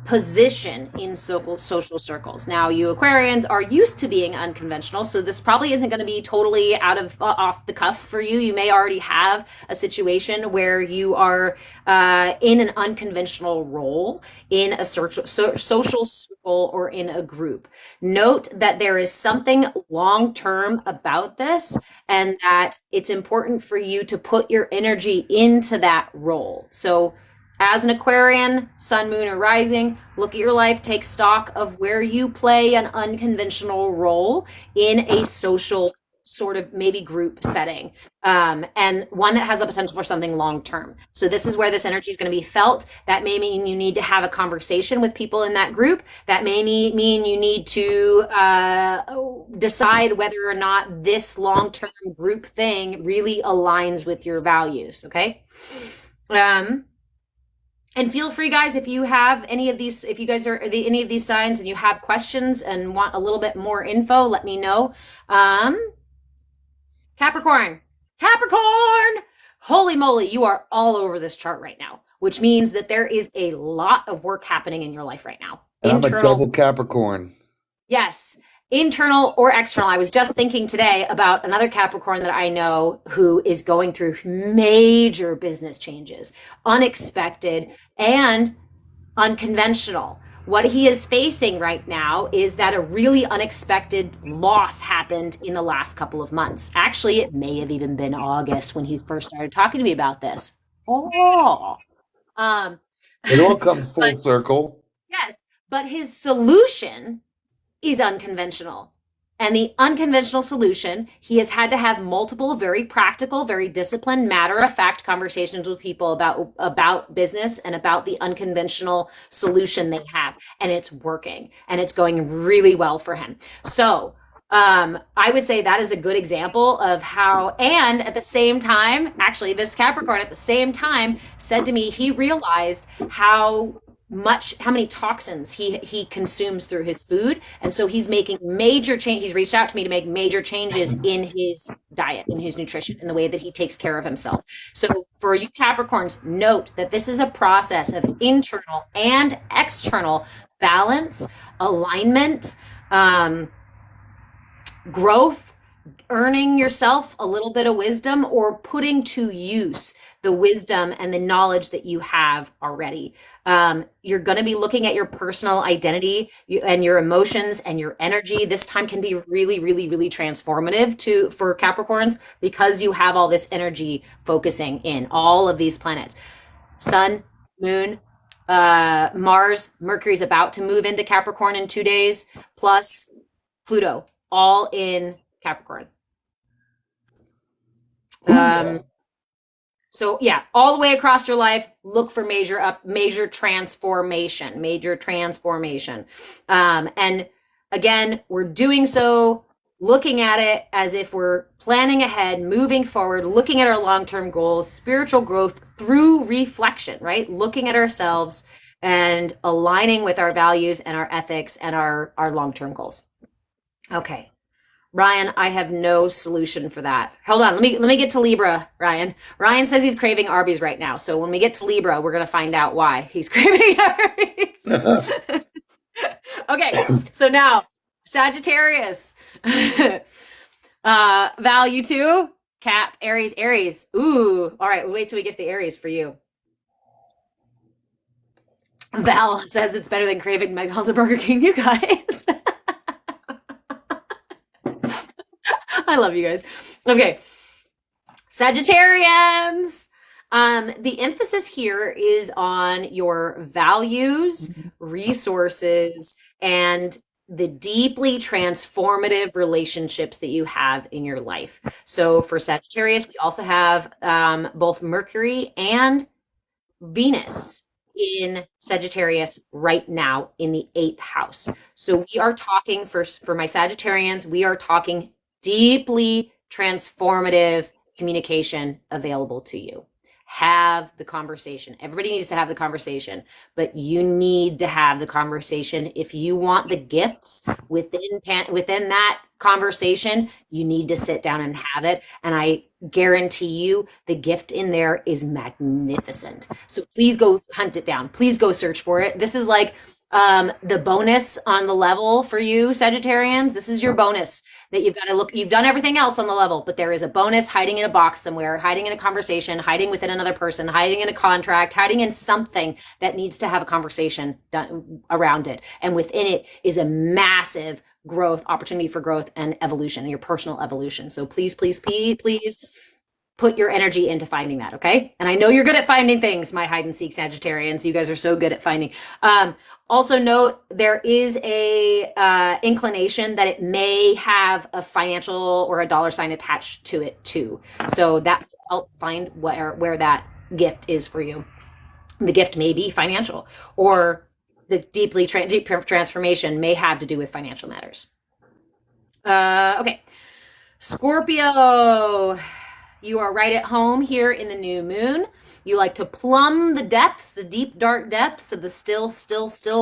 position in social circles. Now, you Aquarians are used to being unconventional, so this probably isn't going to be totally off the cuff for you. You may already have a situation where you are in an unconventional role in a social circle or in a group. Note that there is something long-term about this, and that it's important for you to put your energy into that role. So as an Aquarian, sun, moon, or rising, look at your life, take stock of where you play an unconventional role in a social sort of maybe group setting, and one that has the potential for something long term. So this is where this energy is going to be felt. That may mean you need to have a conversation with people in that group. That may mean you need to decide whether or not this long term group thing really aligns with your values. Okay. And feel free, guys, if you have any of these, if you guys are any of these signs and you have questions and want a little bit more info, let me know. Capricorn. Holy moly, you are all over this chart right now, which means that there is a lot of work happening in your life right now. I'm a double Capricorn. Yes. Internal or external. I was just thinking today about another Capricorn that I know who is going through major business changes, unexpected and unconventional. What he is facing right now is that a really unexpected loss happened in the last couple of months. Actually, it may have even been August when he first started talking to me about this. It all comes full circle. Yes, but his solution is unconventional. And the unconventional solution, he has had to have multiple very practical, very disciplined, matter-of-fact conversations with people about business and about the unconventional solution they have. And it's working. And it's going really well for him. So I would say that is a good example of how, and at the same time, actually, this Capricorn at the same time said to me, he realized how many toxins he consumes through his food, and so he's making major change. He's reached out to me to make major changes in his diet, in his nutrition, in the way that he takes care of himself. So for you Capricorns, note that this is a process of internal and external balance, alignment, growth, earning yourself a little bit of wisdom or putting to use the wisdom and the knowledge that you have already. You're going to be looking at your personal identity and your emotions and your energy. This time can be really, really, really transformative for Capricorns because you have all this energy focusing in all of these planets. Sun, Moon, Mars, Mercury's about to move into Capricorn in 2 days, plus Pluto, all in Capricorn. Yeah. So yeah, all the way across your life, look for major transformation, and again, we're doing so, looking at it as if we're planning ahead, moving forward, looking at our long-term goals, spiritual growth through reflection, right? Looking at ourselves and aligning with our values and our ethics and our long-term goals. Okay. Ryan, I have no solution for that. Hold on, let me get to Libra, Ryan. Ryan says he's craving Arby's right now. So when we get to Libra, we're gonna find out why he's craving Arby's. Okay, so now Sagittarius. Value two, Cap, Aries. Ooh, all right, we'll wait till we get to the Aries for you. Val says it's better than craving McDonald's and Burger King, you guys. I love you guys. Okay. Sagittarians. The emphasis here is on your values, resources, and the deeply transformative relationships that you have in your life. So for Sagittarius, we also have both Mercury and Venus in Sagittarius right now in the 8th house. So we are talking for my Sagittarians, we are talking deeply transformative communication available to you. Have the conversation. Everybody needs to have the conversation, but you need to have the conversation. If you want the gifts within that conversation, you need to sit down and have it. And I guarantee you the gift in there is magnificent. So please go hunt it down. Please go search for it. This is like the bonus on the level for you, Sagittarians. This is your bonus that you've got to look. You've done everything else on the level, but there is a bonus hiding in a box somewhere, hiding in a conversation, hiding within another person, hiding in a contract, hiding in something that needs to have a conversation done around it. And within it is a massive growth opportunity for growth and evolution, your personal evolution. So please, please, please, please put your energy into finding that, okay? And I know you're good at finding things, my hide and seek Sagittarians. You guys are so good at finding. Also note, there is a inclination that it may have a financial or a dollar sign attached to it too. So that will help find where that gift is for you. The gift may be financial, or the deep transformation may have to do with financial matters. Okay. Scorpio, you are right at home here in the new moon. You like to plumb the depths, the deep, dark depths of the still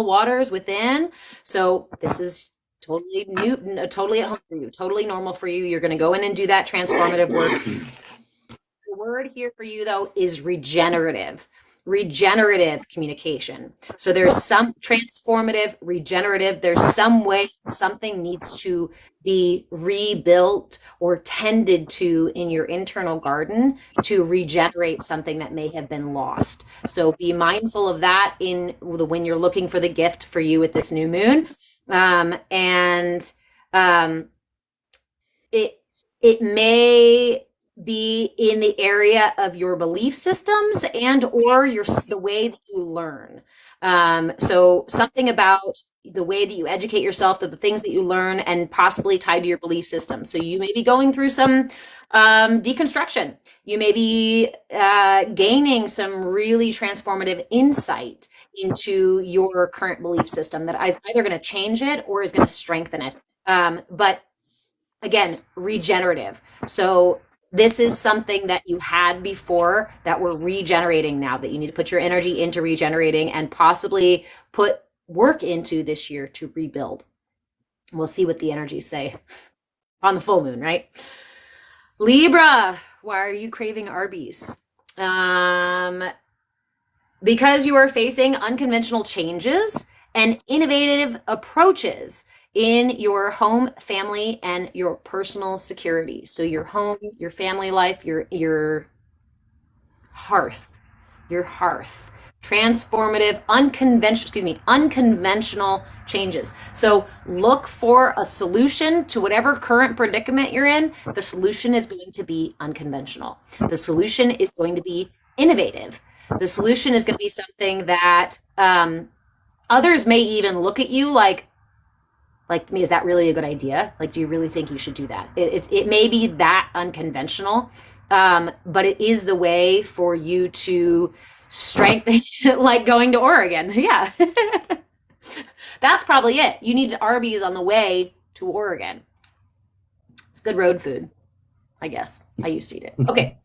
waters within. So this is totally new, totally at home for you, totally normal for you. You're going to go in and do that transformative work. The word here for you, though, is regenerative communication. So there's some transformative, regenerative, there's some way something needs to be rebuilt or tended to in your internal garden to regenerate something that may have been lost. So be mindful of that when you're looking for the gift for you with this new moon. It may be in the area of your belief systems and or the way that you learn. So something about the way that you educate yourself, the things that you learn, and possibly tied to your belief system. So you may be going through some deconstruction. You may be gaining some really transformative insight into your current belief system that is either going to change it or is going to strengthen it. But again, regenerative. So this is something that you had before that we're regenerating now, that you need to put your energy into regenerating and possibly put work into this year to rebuild. We'll see what the energies say on the full moon, right? Libra, why are you craving Arby's? Because you are facing unconventional changes and innovative approaches in your home, family, and your personal security. So your home, your family life, your hearth, your hearth. Transformative, unconventional changes. So look for a solution to whatever current predicament you're in. The solution is going to be unconventional. The solution is going to be innovative. The solution is going to be something that others may even look at you like me, is that really a good idea? Like, do you really think you should do that? It may be that unconventional, but it is the way for you to strengthen, like going to Oregon. Yeah. That's probably it. You need Arby's on the way to Oregon. It's good road food, I guess. I used to eat it. Okay.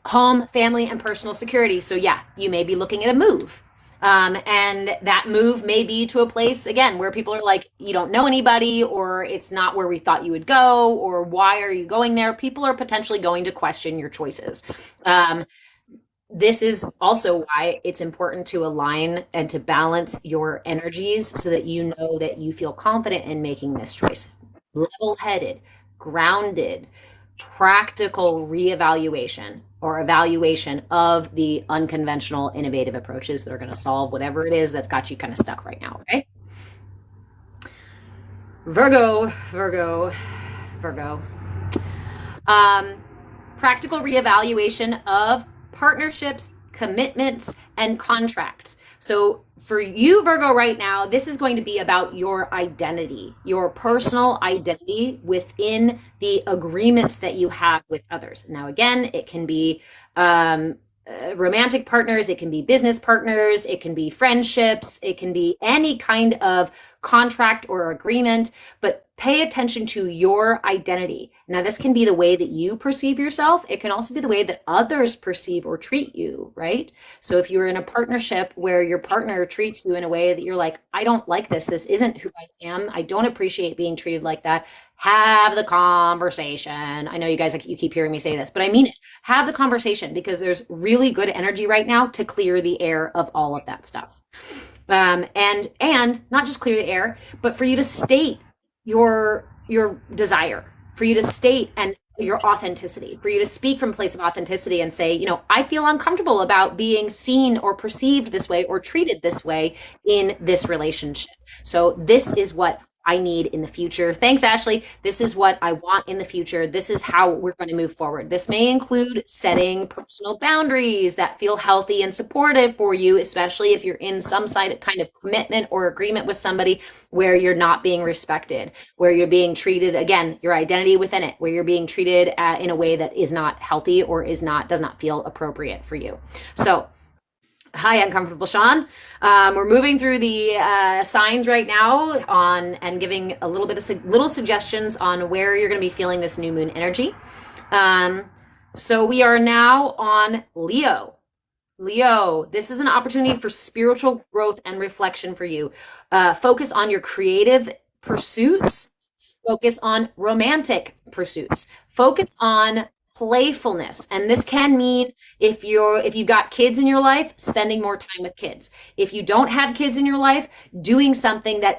Home, family, and personal security. So yeah, you may be looking at a move. And that move may be to a place, again, where people are like, you don't know anybody, or it's not where we thought you would go, or why are you going there? People are potentially going to question your choices. This is also why it's important to align and to balance your energies so that you know that you feel confident in making this choice. Level-headed, grounded, practical reevaluation or evaluation of the unconventional, innovative approaches that are going to solve whatever it is that's got you kind of stuck right now. Okay. Virgo. Practical reevaluation of partnerships, commitments, and contracts. So for you, Virgo, right now, this is going to be about your identity, your personal identity within the agreements that you have with others. Now, again, it can be romantic partners, it can be business partners, it can be friendships, it can be any kind of contract or agreement, but pay attention to your identity. Now, this can be the way that you perceive yourself. It can also be the way that others perceive or treat you, right? So if you're in a partnership where your partner treats you in a way that you're like, I don't like this. This isn't who I am. I don't appreciate being treated like that. Have the conversation. I know you guys, you keep hearing me say this, but I mean it. Have the conversation, because there's really good energy right now to clear the air of all of that stuff. And not just clear the air, but for you to state your desire, for you to state and your authenticity, for you to speak from a place of authenticity and say, you know, I feel uncomfortable about being seen or perceived this way or treated this way in this relationship. So this is what I need in the future. Thanks, Ashley. This is what I want in the future. This is how we're going to move forward. This may include setting personal boundaries that feel healthy and supportive for you, especially if you're in some kind of commitment or agreement with somebody where you're not being respected, where you're being treated, again, your identity within it, where you're being treated in a way that is not healthy or does not feel appropriate for you. So, hi, Uncomfortable Sean. We're moving through the signs right now and giving a little bit of little suggestions on where you're going to be feeling this new moon energy. So we are now on Leo. Leo, this is an opportunity for spiritual growth and reflection for you. Focus on your creative pursuits. Focus on romantic pursuits. Focus on playfulness. And this can mean if you've got kids in your life, spending more time with kids. If you don't have kids in your life, doing something that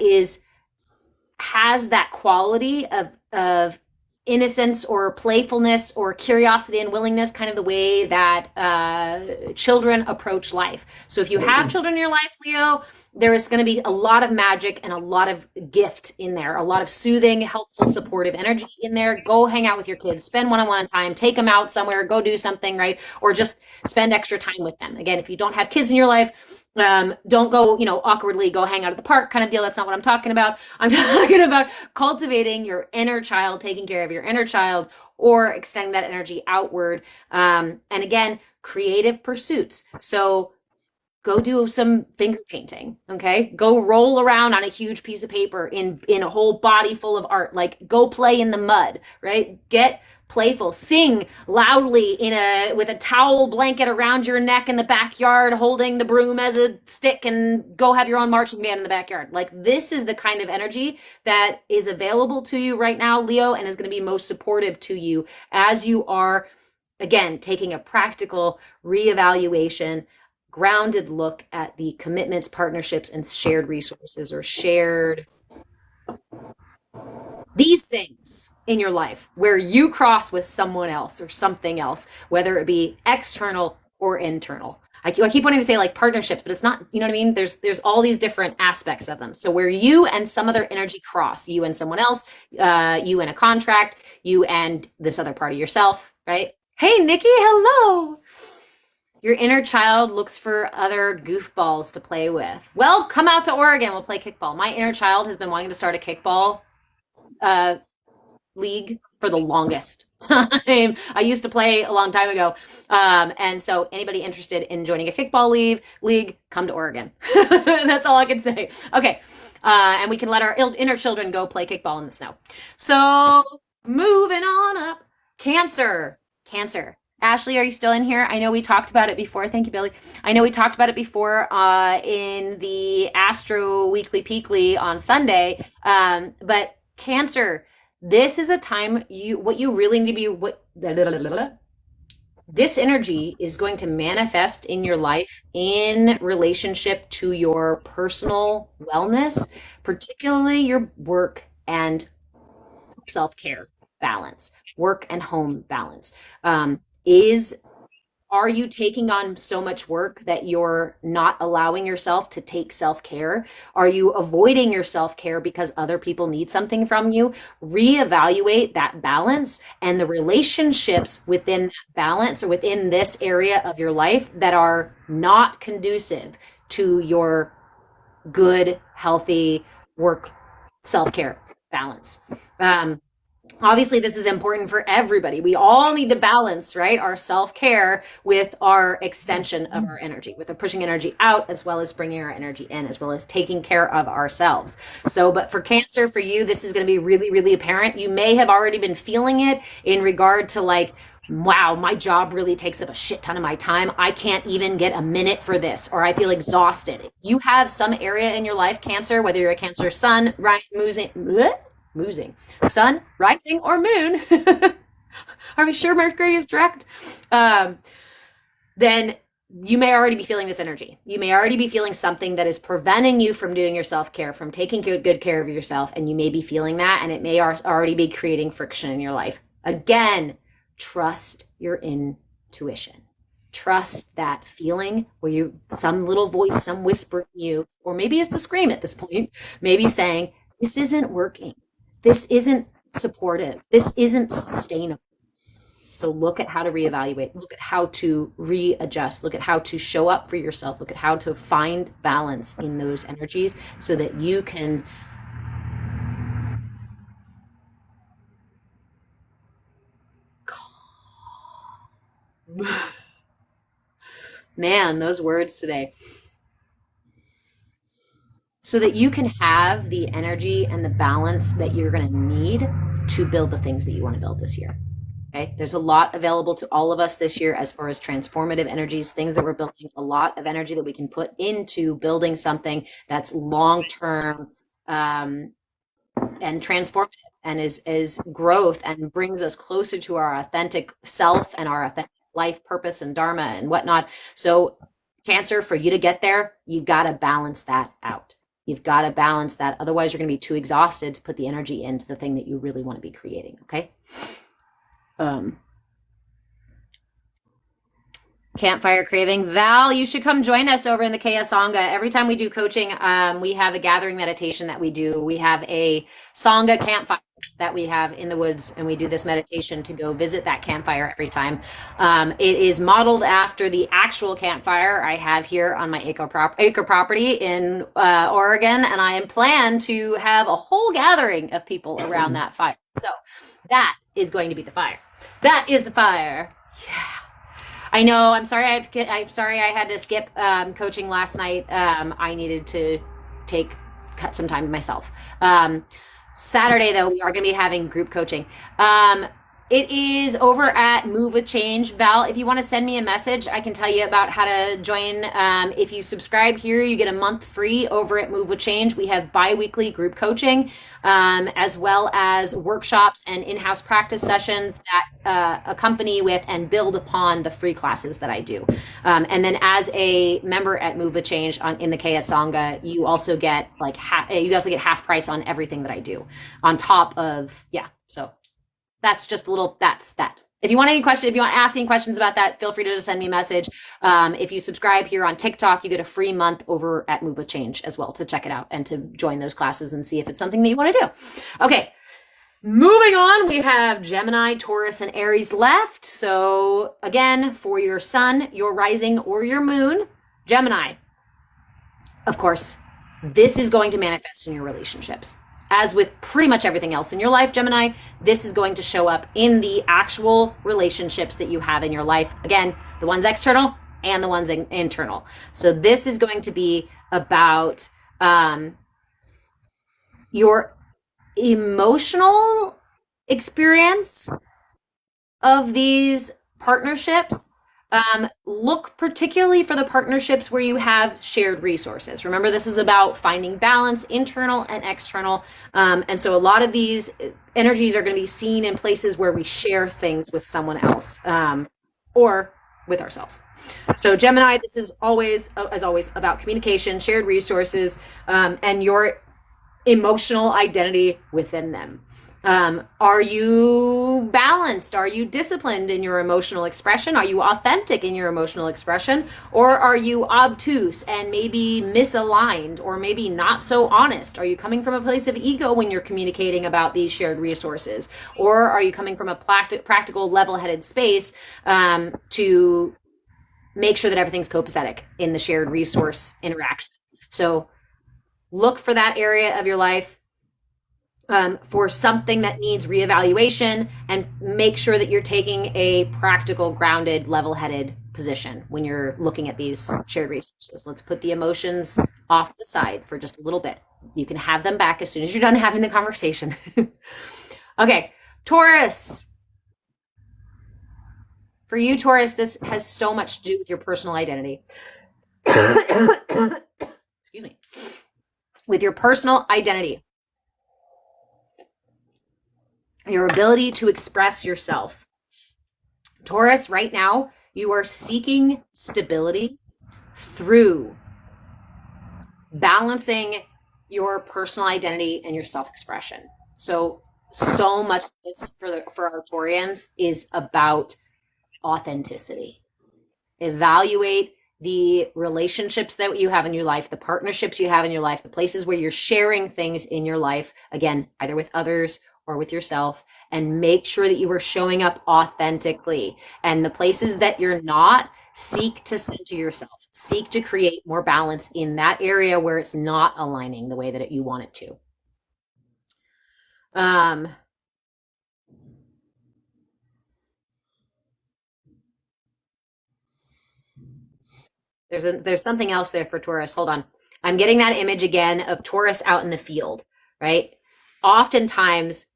has that quality of innocence or playfulness or curiosity and willingness, kind of the way that children approach life. So if you have children in your life, Leo, there is going to be a lot of magic and a lot of gift in there, a lot of soothing, helpful, supportive energy in there. Go hang out with your kids, spend one-on-one time, take them out somewhere, go do something, right? Or just spend extra time with them. Again, if you don't have kids in your life, don't go, awkwardly go hang out at the park kind of deal. That's not what I'm talking about. I'm talking about cultivating your inner child, taking care of your inner child, or extending that energy outward. And again, creative pursuits. So go do some finger painting, okay? Go roll around on a huge piece of paper in a whole body full of art. Like, go play in the mud, right? Get playful. Sing loudly with a towel blanket around your neck in the backyard, holding the broom as a stick, and go have your own marching band in the backyard. Like, this is the kind of energy that is available to you right now, Leo, and is going to be most supportive to you as you are, again, taking a practical reevaluation, grounded look at the commitments, partnerships, and shared resources or shared these things in your life where you cross with someone else or something else, whether it be external or internal. I keep wanting to say like partnerships, but it's not, you know what I mean? There's all these different aspects of them. So where you and some other energy cross, you and someone else, you and a contract, you and this other part of yourself, right? Hey, Nikki, hello. Your inner child looks for other goofballs to play with. Well, come out to Oregon. We'll play kickball. My inner child has been wanting to start a kickball uh, league for the longest time. I used to play a long time ago. And so anybody interested in joining a kickball league, come to Oregon. That's all I can say. Okay. And we can let our inner children go play kickball in the snow. So moving on up. Cancer. Ashley, are you still in here? I know we talked about it before. Thank you, Billy. I know we talked about it before in the Astro Weekly Peakly on Sunday. But Cancer, this is a time what you really need to be this energy is going to manifest in your life in relationship to your personal wellness, particularly your work and self-care balance, work and home balance. Is Are you taking on so much work that you're not allowing yourself to take self-care? Are you avoiding your self-care because other people need something from you? Reevaluate that balance and the relationships within that balance or within this area of your life that are not conducive to your good, healthy work self-care balance. Obviously, this is important for everybody. We all need to balance, right, our self-care with our extension of our energy, with the pushing energy out, as well as bringing our energy in, as well as taking care of ourselves. So, but for Cancer, for you, this is going to be really, really apparent. You may have already been feeling it in regard to like, wow, my job really takes up a shit ton of my time. I can't even get a minute for this, or I feel exhausted. If you have some area in your life, Cancer, whether you're a Cancer sun, right, sun, rising, or moon, are we sure Mercury is direct? Then you may already be feeling this energy. You may already be feeling something that is preventing you from doing your self-care, from taking good care of yourself, and you may be feeling that, and it may already be creating friction in your life. Again, trust your intuition. Trust that feeling where some little voice, some whisper in you, or maybe it's a scream at this point, maybe saying, this isn't working. This isn't supportive. This isn't sustainable. So look at how to reevaluate. Look at how to readjust. Look at how to show up for yourself. Look at how to find balance in those energies so that you can man, those words today. So that you can have the energy and the balance that you're going to need to build the things that you want to build this year. Okay. There's a lot available to all of us this year as far as transformative energies, things that we're building, a lot of energy that we can put into building something that's long-term and transformative and is growth and brings us closer to our authentic self and our authentic life purpose and dharma and whatnot. So Cancer, for you to get there, you've got to balance that out. You've got to balance that. Otherwise, you're going to be too exhausted to put the energy into the thing that you really want to be creating. Okay. Campfire craving. Val, you should come join us over in the Kaya Sangha. Every time we do coaching, we have a gathering meditation that we do. We have a Sangha campfire that we have in the woods, and we do this meditation to go visit that campfire every time. It is modeled after the actual campfire I have here on my acre property in Oregon, and I plan to have a whole gathering of people around that fire. So that is going to be the fire. That is the fire. Yeah. I know. I'm sorry. I'm sorry. I had to skip coaching last night. I needed to cut some time to myself. Saturday though, we are going to be having group coaching. It is over at Move with Change. Val, if you want to send me a message, I can tell you about how to join. If you subscribe here, you get a month free over at Move with Change. We have bi-weekly group coaching, as well as workshops and in-house practice sessions that accompany with and build upon the free classes that I do. And then as a member at Move with Change in the KS Sangha, you also get half price on everything that I do on top of, yeah. So that's just a little, that's that. If you want to ask any questions about that, feel free to just send me a message. If you subscribe here on TikTok, you get a free month over at Move with Change as well to check it out and to join those classes and see if it's something that you want to do. Okay, moving on, we have Gemini, Taurus, and Aries left. So again, for your sun, your rising, or your moon, Gemini, of course, this is going to manifest in your relationships. As with pretty much everything else in your life, Gemini, this is going to show up in the actual relationships that you have in your life. Again, the ones external and the ones internal. So this is going to be about your emotional experience of these partnerships. Look particularly for the partnerships where you have shared resources. Remember, this is about finding balance, internal and external. And so a lot of these energies are going to be seen in places where we share things with someone else, or with ourselves. So Gemini, this is always, as always, about communication, shared resources, and your emotional identity within them. Are you balanced? Are you disciplined in your emotional expression? Are you authentic in your emotional expression? Or are you obtuse and maybe misaligned or maybe not so honest? Are you coming from a place of ego when you're communicating about these shared resources? Or are you coming from a practical, level-headed space to make sure that everything's copacetic in the shared resource interaction? So look for that area of your life for something that needs reevaluation, and make sure that you're taking a practical, grounded, level-headed position when you're looking at these shared resources. Let's put the emotions off to the side for just a little bit. You can have them back as soon as you're done having the conversation. Okay, Taurus. For you, Taurus, this has so much to do with your personal identity. Excuse me. With your personal identity. Your ability to express yourself. Taurus, right now, you are seeking stability through balancing your personal identity and your self-expression. So much of this for our Taurians is about authenticity. Evaluate the relationships that you have in your life, the partnerships you have in your life, the places where you're sharing things in your life, again, either with others or with yourself, and make sure that you are showing up authentically. And the places that you're not, seek to center yourself, seek to create more balance in that area where it's not aligning the way that you want it to. There's something else there for Taurus. Hold on. I'm getting that image again of Taurus out in the field, right? Oftentimes,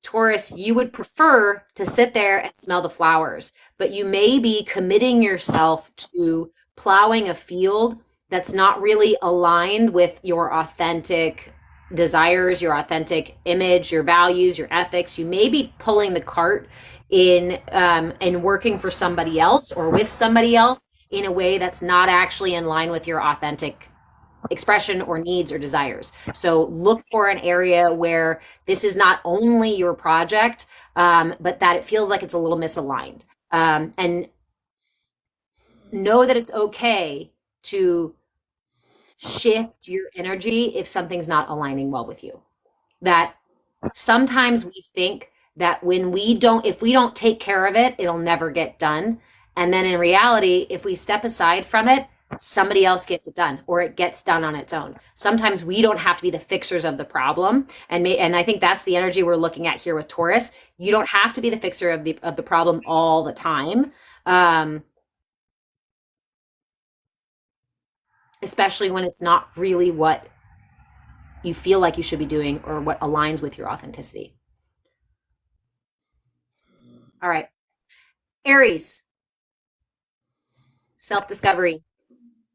Taurus, you would prefer to sit there and smell the flowers, but you may be committing yourself to plowing a field that's not really aligned with your authentic desires, your authentic image, your values, your ethics. You may be pulling the cart in and working for somebody else or with somebody else in a way that's not actually in line with your authentic expression or needs or desires. So look for an area where this is not only your project, but that it feels like it's a little misaligned. And know that it's okay to shift your energy if something's not aligning well with you. That sometimes we think that if we don't take care of it, it'll never get done. And then in reality, if we step aside from it, somebody else gets it done, or it gets done on its own. Sometimes we don't have to be the fixers of the problem. And I think that's the energy we're looking at here with Taurus. You don't have to be the fixer of the problem all the time. Especially when it's not really what you feel like you should be doing or what aligns with your authenticity. All right. Aries, self-discovery,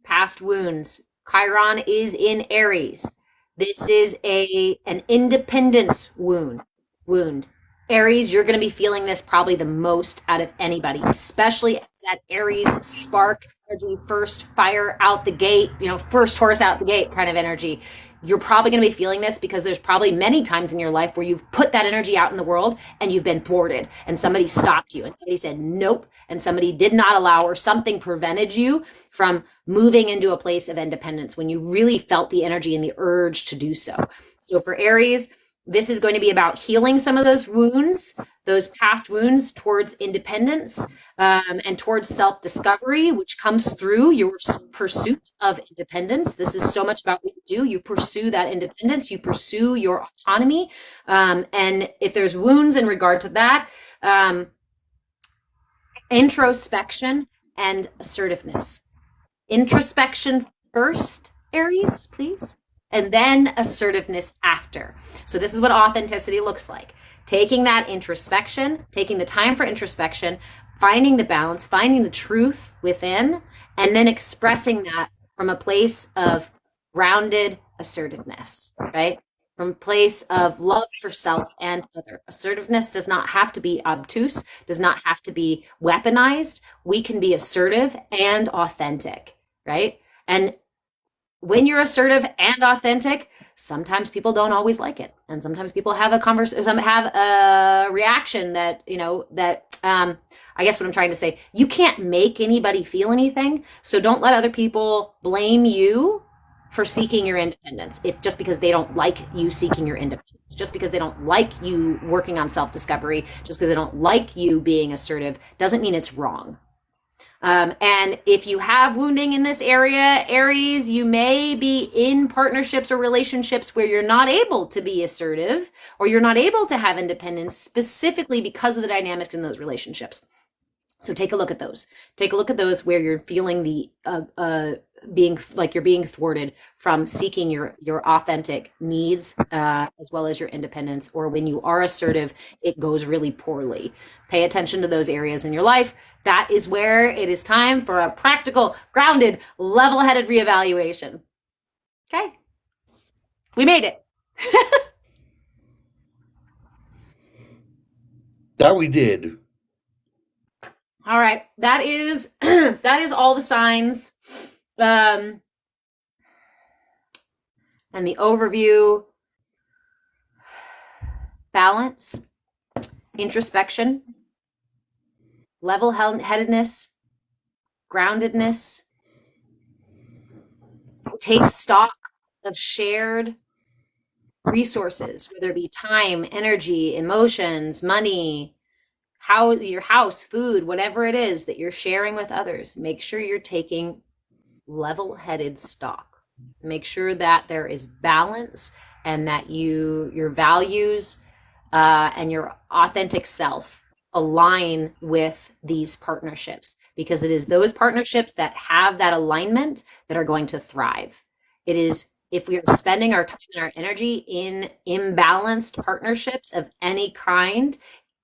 past wounds. Chiron is in Aries. This is an independence wound. Aries, you're going to be feeling this probably the most out of anybody, especially as that Aries spark energy, first fire out the gate, first horse out the gate kind of energy. You're probably going to be feeling this because there's probably many times in your life where you've put that energy out in the world and you've been thwarted and somebody stopped you and somebody said nope and somebody did not allow or something prevented you from moving into a place of independence when you really felt the energy and the urge to do so. So for Aries, this is going to be about healing some of those wounds, those past wounds towards independence and towards self-discovery, which comes through your pursuit of independence. This is so much about what you do. You pursue that independence. You pursue your autonomy. And if there's wounds in regard to that, introspection and assertiveness. Introspection first, Aries, please. And then assertiveness after. So this is what authenticity looks like. Taking that introspection, taking the time for introspection, finding the balance, finding the truth within, and then expressing that from a place of grounded assertiveness, right? From a place of love for self and other. Assertiveness does not have to be obtuse, does not have to be weaponized. We can be assertive and authentic, right? And when you're assertive and authentic, sometimes people don't always like it, and sometimes people have a reaction that I guess what I'm trying to say, you can't make anybody feel anything, so don't let other people blame you for seeking your independence just because they don't like you seeking your independence, just because they don't like you working on self-discovery, just because they don't like you being assertive, doesn't mean it's wrong. And if you have wounding in this area, Aries, you may be in partnerships or relationships where you're not able to be assertive or you're not able to have independence specifically because of the dynamics in those relationships. So take a look at those. Take a look at those where you're feeling the being like you're being thwarted from seeking your authentic needs as well as your independence, or when you are assertive, it goes really poorly. Pay attention to those areas in your life. That is where it is time for a practical, grounded, level-headed reevaluation. Okay, we made it. That we did. All right, that is that is all the signs. And the overview: balance, introspection, level-headedness, groundedness. Take stock of shared resources, whether it be time, energy, emotions, money, how your house, food, whatever it is that you're sharing with others. Make sure you're taking level-headed stock. Make sure that there is balance and that your values and your authentic self align with these partnerships, because it is those partnerships that have that alignment that are going to thrive. It is, if we are spending our time and our energy in imbalanced partnerships of any kind,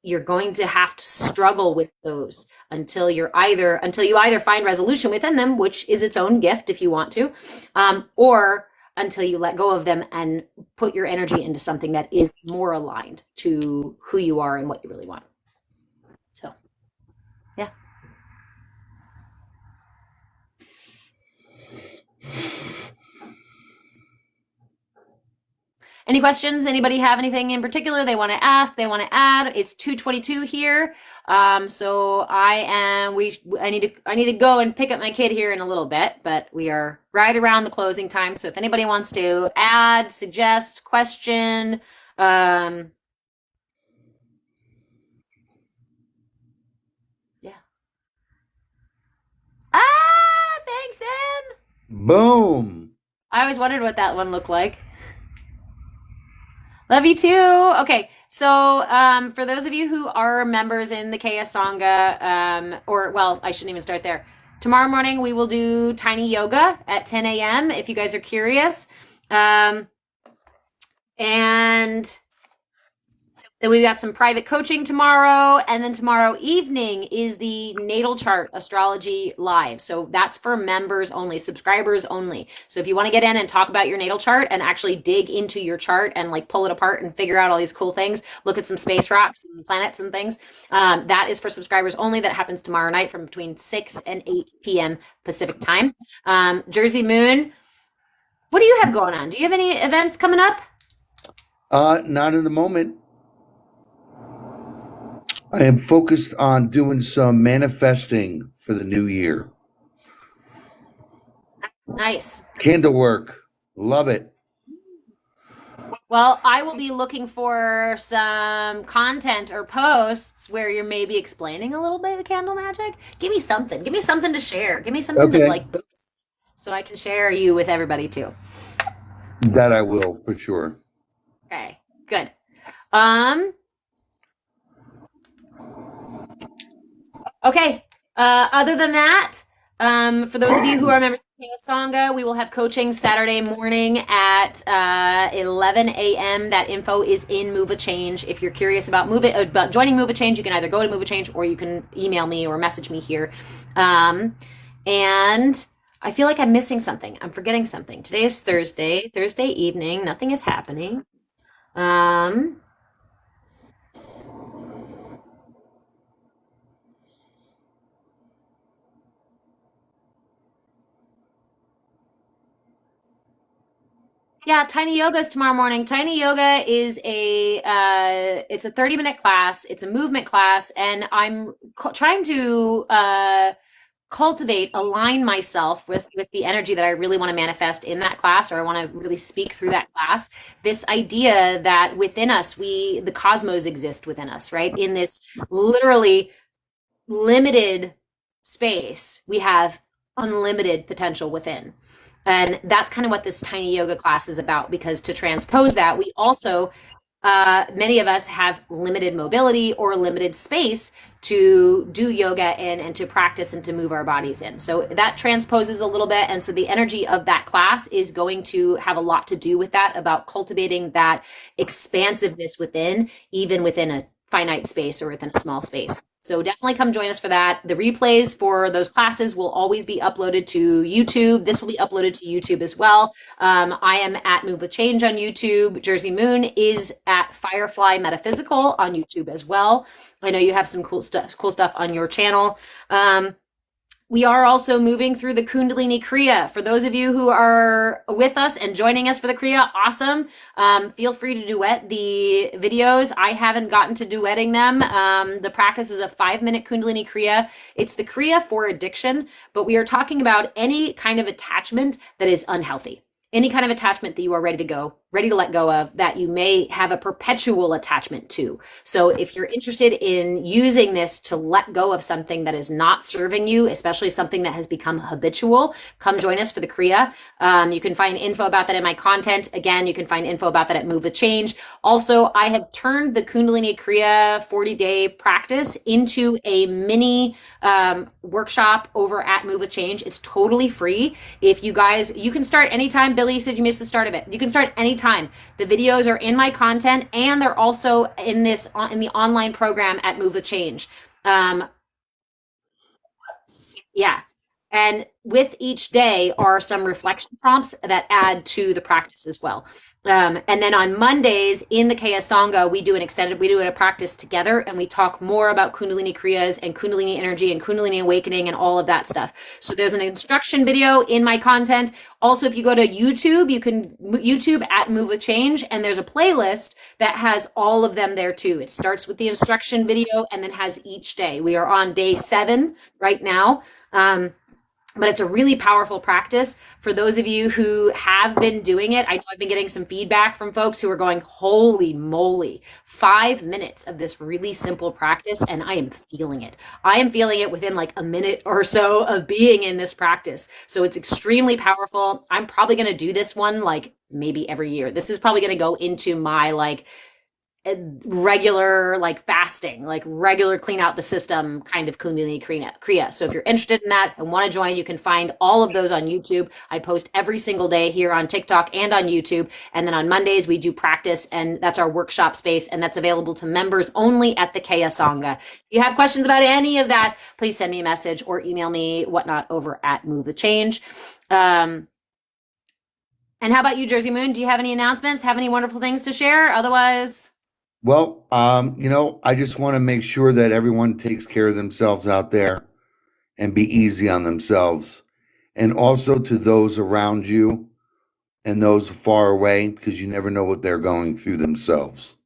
you're going to have to struggle with those until you either find resolution within them, which is its own gift if you want to, or until you let go of them and put your energy into something that is more aligned to who you are and what you really want. So, yeah. Any questions? Anybody have anything in particular they want to ask, they want to add? It's 2:22 here. So I need to go and pick up my kid here in a little bit, but we are right around the closing time. So if anybody wants to add, suggest, question, yeah. Thanks, Em. Boom. I always wondered what that one looked like. Love you too. Okay, so for those of you who are members in the Kaya Sangha, I shouldn't even start there. Tomorrow morning we will do tiny yoga at 10 a.m. if you guys are curious. And Then we've got some private coaching tomorrow. And then tomorrow evening is the natal chart astrology live. So that's for members only, subscribers only. So if you want to get in and talk about your natal chart and actually dig into your chart and like pull it apart and figure out all these cool things, look at some space rocks and planets and things, that is for subscribers only. That happens tomorrow night from between 6 and 8 p.m. Pacific time. Jersey Moon, what do you have going on? Do you have any events coming up? Not in the moment. I am focused on doing some manifesting for the new year. Nice. Candle work. Love it. Well, I will be looking for some content or posts where you're maybe explaining a little bit of candle magic. Give me something. Give me something to share. Give me something to Okay. like boost so I can share you with everybody too. That I will, for sure. Okay, good. Um, okay. Other than that, for those of you who are members of Sangha, we will have coaching Saturday morning at 11 a.m. That info is in Move a Change. If you're curious about joining Move a Change, you can either go to Move a Change or you can email me or message me here. And I feel like I'm missing something. I'm forgetting something. Today is Thursday evening. Nothing is happening. Yeah, Tiny Yoga is tomorrow morning. Tiny Yoga is it's a 30-minute class. It's a movement class, and I'm trying to align myself with the energy that I really want to manifest in that class, or I want to really speak through that class. This idea that within us, the cosmos exist within us, right? In this literally limited space, we have unlimited potential within. And that's kind of what this tiny yoga class is about, because to transpose that, we also, many of us have limited mobility or limited space to do yoga in and to practice and to move our bodies in. So that transposes a little bit. And so the energy of that class is going to have a lot to do with that, about cultivating that expansiveness within, even within a finite space or within a small space. So definitely come join us for that. The replays for those classes will always be uploaded to YouTube. This will be uploaded to YouTube as well. I am at Move with Change on YouTube. Jersey Moon is at Firefly Metaphysical on YouTube as well. I know you have some cool stuff on your channel. We are also moving through the Kundalini Kriya. For those of you who are with us and joining us for the Kriya, awesome. Feel free to duet the videos. I haven't gotten to duetting them. The practice is a 5-minute Kundalini Kriya. It's the Kriya for addiction, but we are talking about any kind of attachment that is unhealthy. Any kind of attachment that you are ready to let go of, that you may have a perpetual attachment to. So if you're interested in using this to let go of something that is not serving you, especially something that has become habitual, come join us for the Kriya. You can find info about that in my content. Again, you can find info about that at Move with Change. Also, I have turned the Kundalini Kriya 40-day practice into a mini workshop over at Move with Change. It's totally free. If you can start anytime. Billy said you missed the start of it. You can start anytime. The videos are in my content, and they're also in the online program at Move with Change. Yeah. And with each day are some reflection prompts that add to the practice as well. And then on Mondays in the KS Sangha, we do a practice together, and we talk more about Kundalini Kriyas and Kundalini energy and Kundalini awakening and all of that stuff. So there's an instruction video in my content. Also, if you go to YouTube, you can YouTube at Move with Change, and there's a playlist that has all of them there too. It starts with the instruction video and then has each day. We are on day 7 right now. But it's a really powerful practice for those of you who have been doing it. I know I've been getting some feedback from folks who are going, holy moly, 5 minutes of this really simple practice, and I am feeling it. I am feeling it within like a minute or so of being in this practice. So it's extremely powerful. I'm probably going to do this one like maybe every year. This is probably going to go into my like regular like fasting, like regular clean out the system kind of Kundalini Kriya. So if you're interested in that and want to join, you can find all of those on YouTube. I post every single day here on TikTok and on YouTube. And then on Mondays, we do practice, and that's our workshop space. And that's available to members only at the Kaya Sangha. If you have questions about any of that, please send me a message or email me whatnot over at Move the Change. And how about you, Jersey Moon? Do you have any announcements? Have any wonderful things to share? Otherwise, Well, I just want to make sure that everyone takes care of themselves out there and be easy on themselves. And also to those around you and those far away, because you never know what they're going through themselves.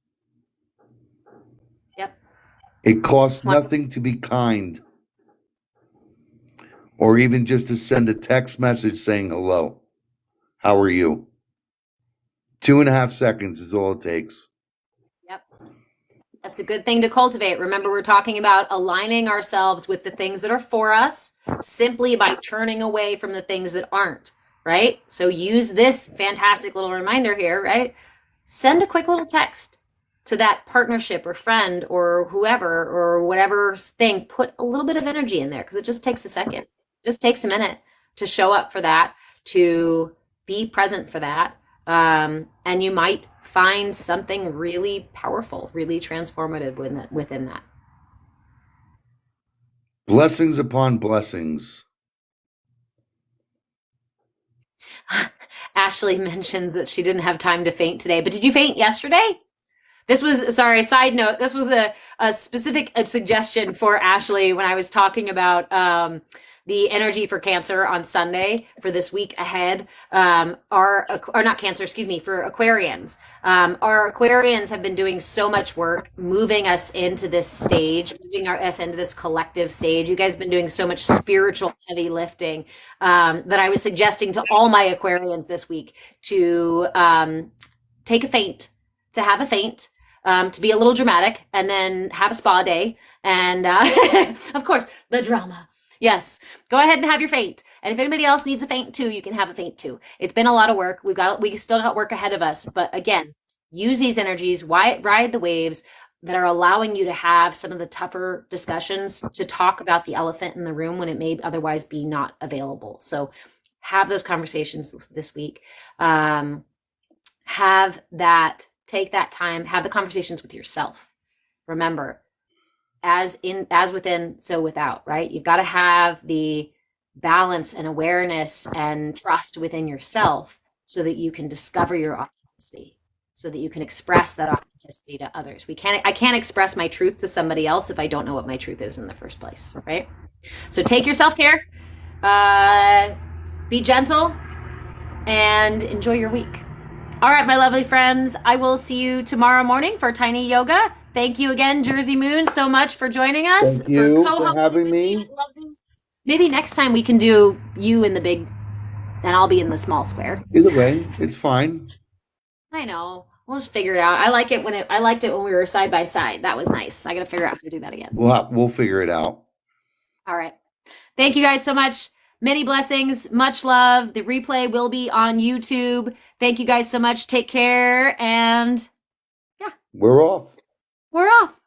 yep. It costs nothing to be kind, or even just to send a text message saying hello. How are you? 2.5 seconds is all it takes. Yep. That's a good thing to cultivate. Remember, we're talking about aligning ourselves with the things that are for us simply by turning away from the things that aren't, right? So use this fantastic little reminder here, right? Send a quick little text to that partnership or friend or whoever or whatever thing. Put a little bit of energy in there because it just takes a second. It just takes a minute to show up for that, to be present for that. And you might find something really powerful, really transformative within that. Blessings upon blessings. Ashley mentions that she didn't have time to faint today, but did you faint yesterday? This was, sorry, side note, this was a specific suggestion for Ashley when I was talking about the energy for Cancer on Sunday for this week ahead. Or not Cancer, excuse me, for Aquarians. Our Aquarians have been doing so much work moving us into this stage, moving us into this collective stage. You guys have been doing so much spiritual heavy lifting that I was suggesting to all my Aquarians this week to take a faint, to have a faint. To be a little dramatic, and then have a spa day, and of course the drama. Yes, go ahead and have your faint. And if anybody else needs a faint too, you can have a faint too. It's been a lot of work. We still got work ahead of us, but again, use these energies, ride the waves that are allowing you to have some of the tougher discussions, to talk about the elephant in the room when it may otherwise be not available. So have those conversations this week. Take that time, have the conversations with yourself. Remember, as within, so without, right? You've got to have the balance and awareness and trust within yourself so that you can discover your authenticity, so that you can express that authenticity to others. I can't express my truth to somebody else if I don't know what my truth is in the first place, right? So take your self-care, be gentle, and enjoy your week. All right, my lovely friends, I will see you tomorrow morning for Tiny Yoga. Thank you again, Jersey Moon, so much for joining us. Thank you for having me. I love this. Maybe next time we can do you in the big, and I'll be in the small square. Either way, it's fine. I know. We'll just figure it out. I liked it when we were side by side. That was nice. I got to figure out how to do that again. We'll figure it out. All right. Thank you guys so much. Many blessings, much love. The replay will be on YouTube. Thank you guys so much. Take care, and yeah. We're off. We're off.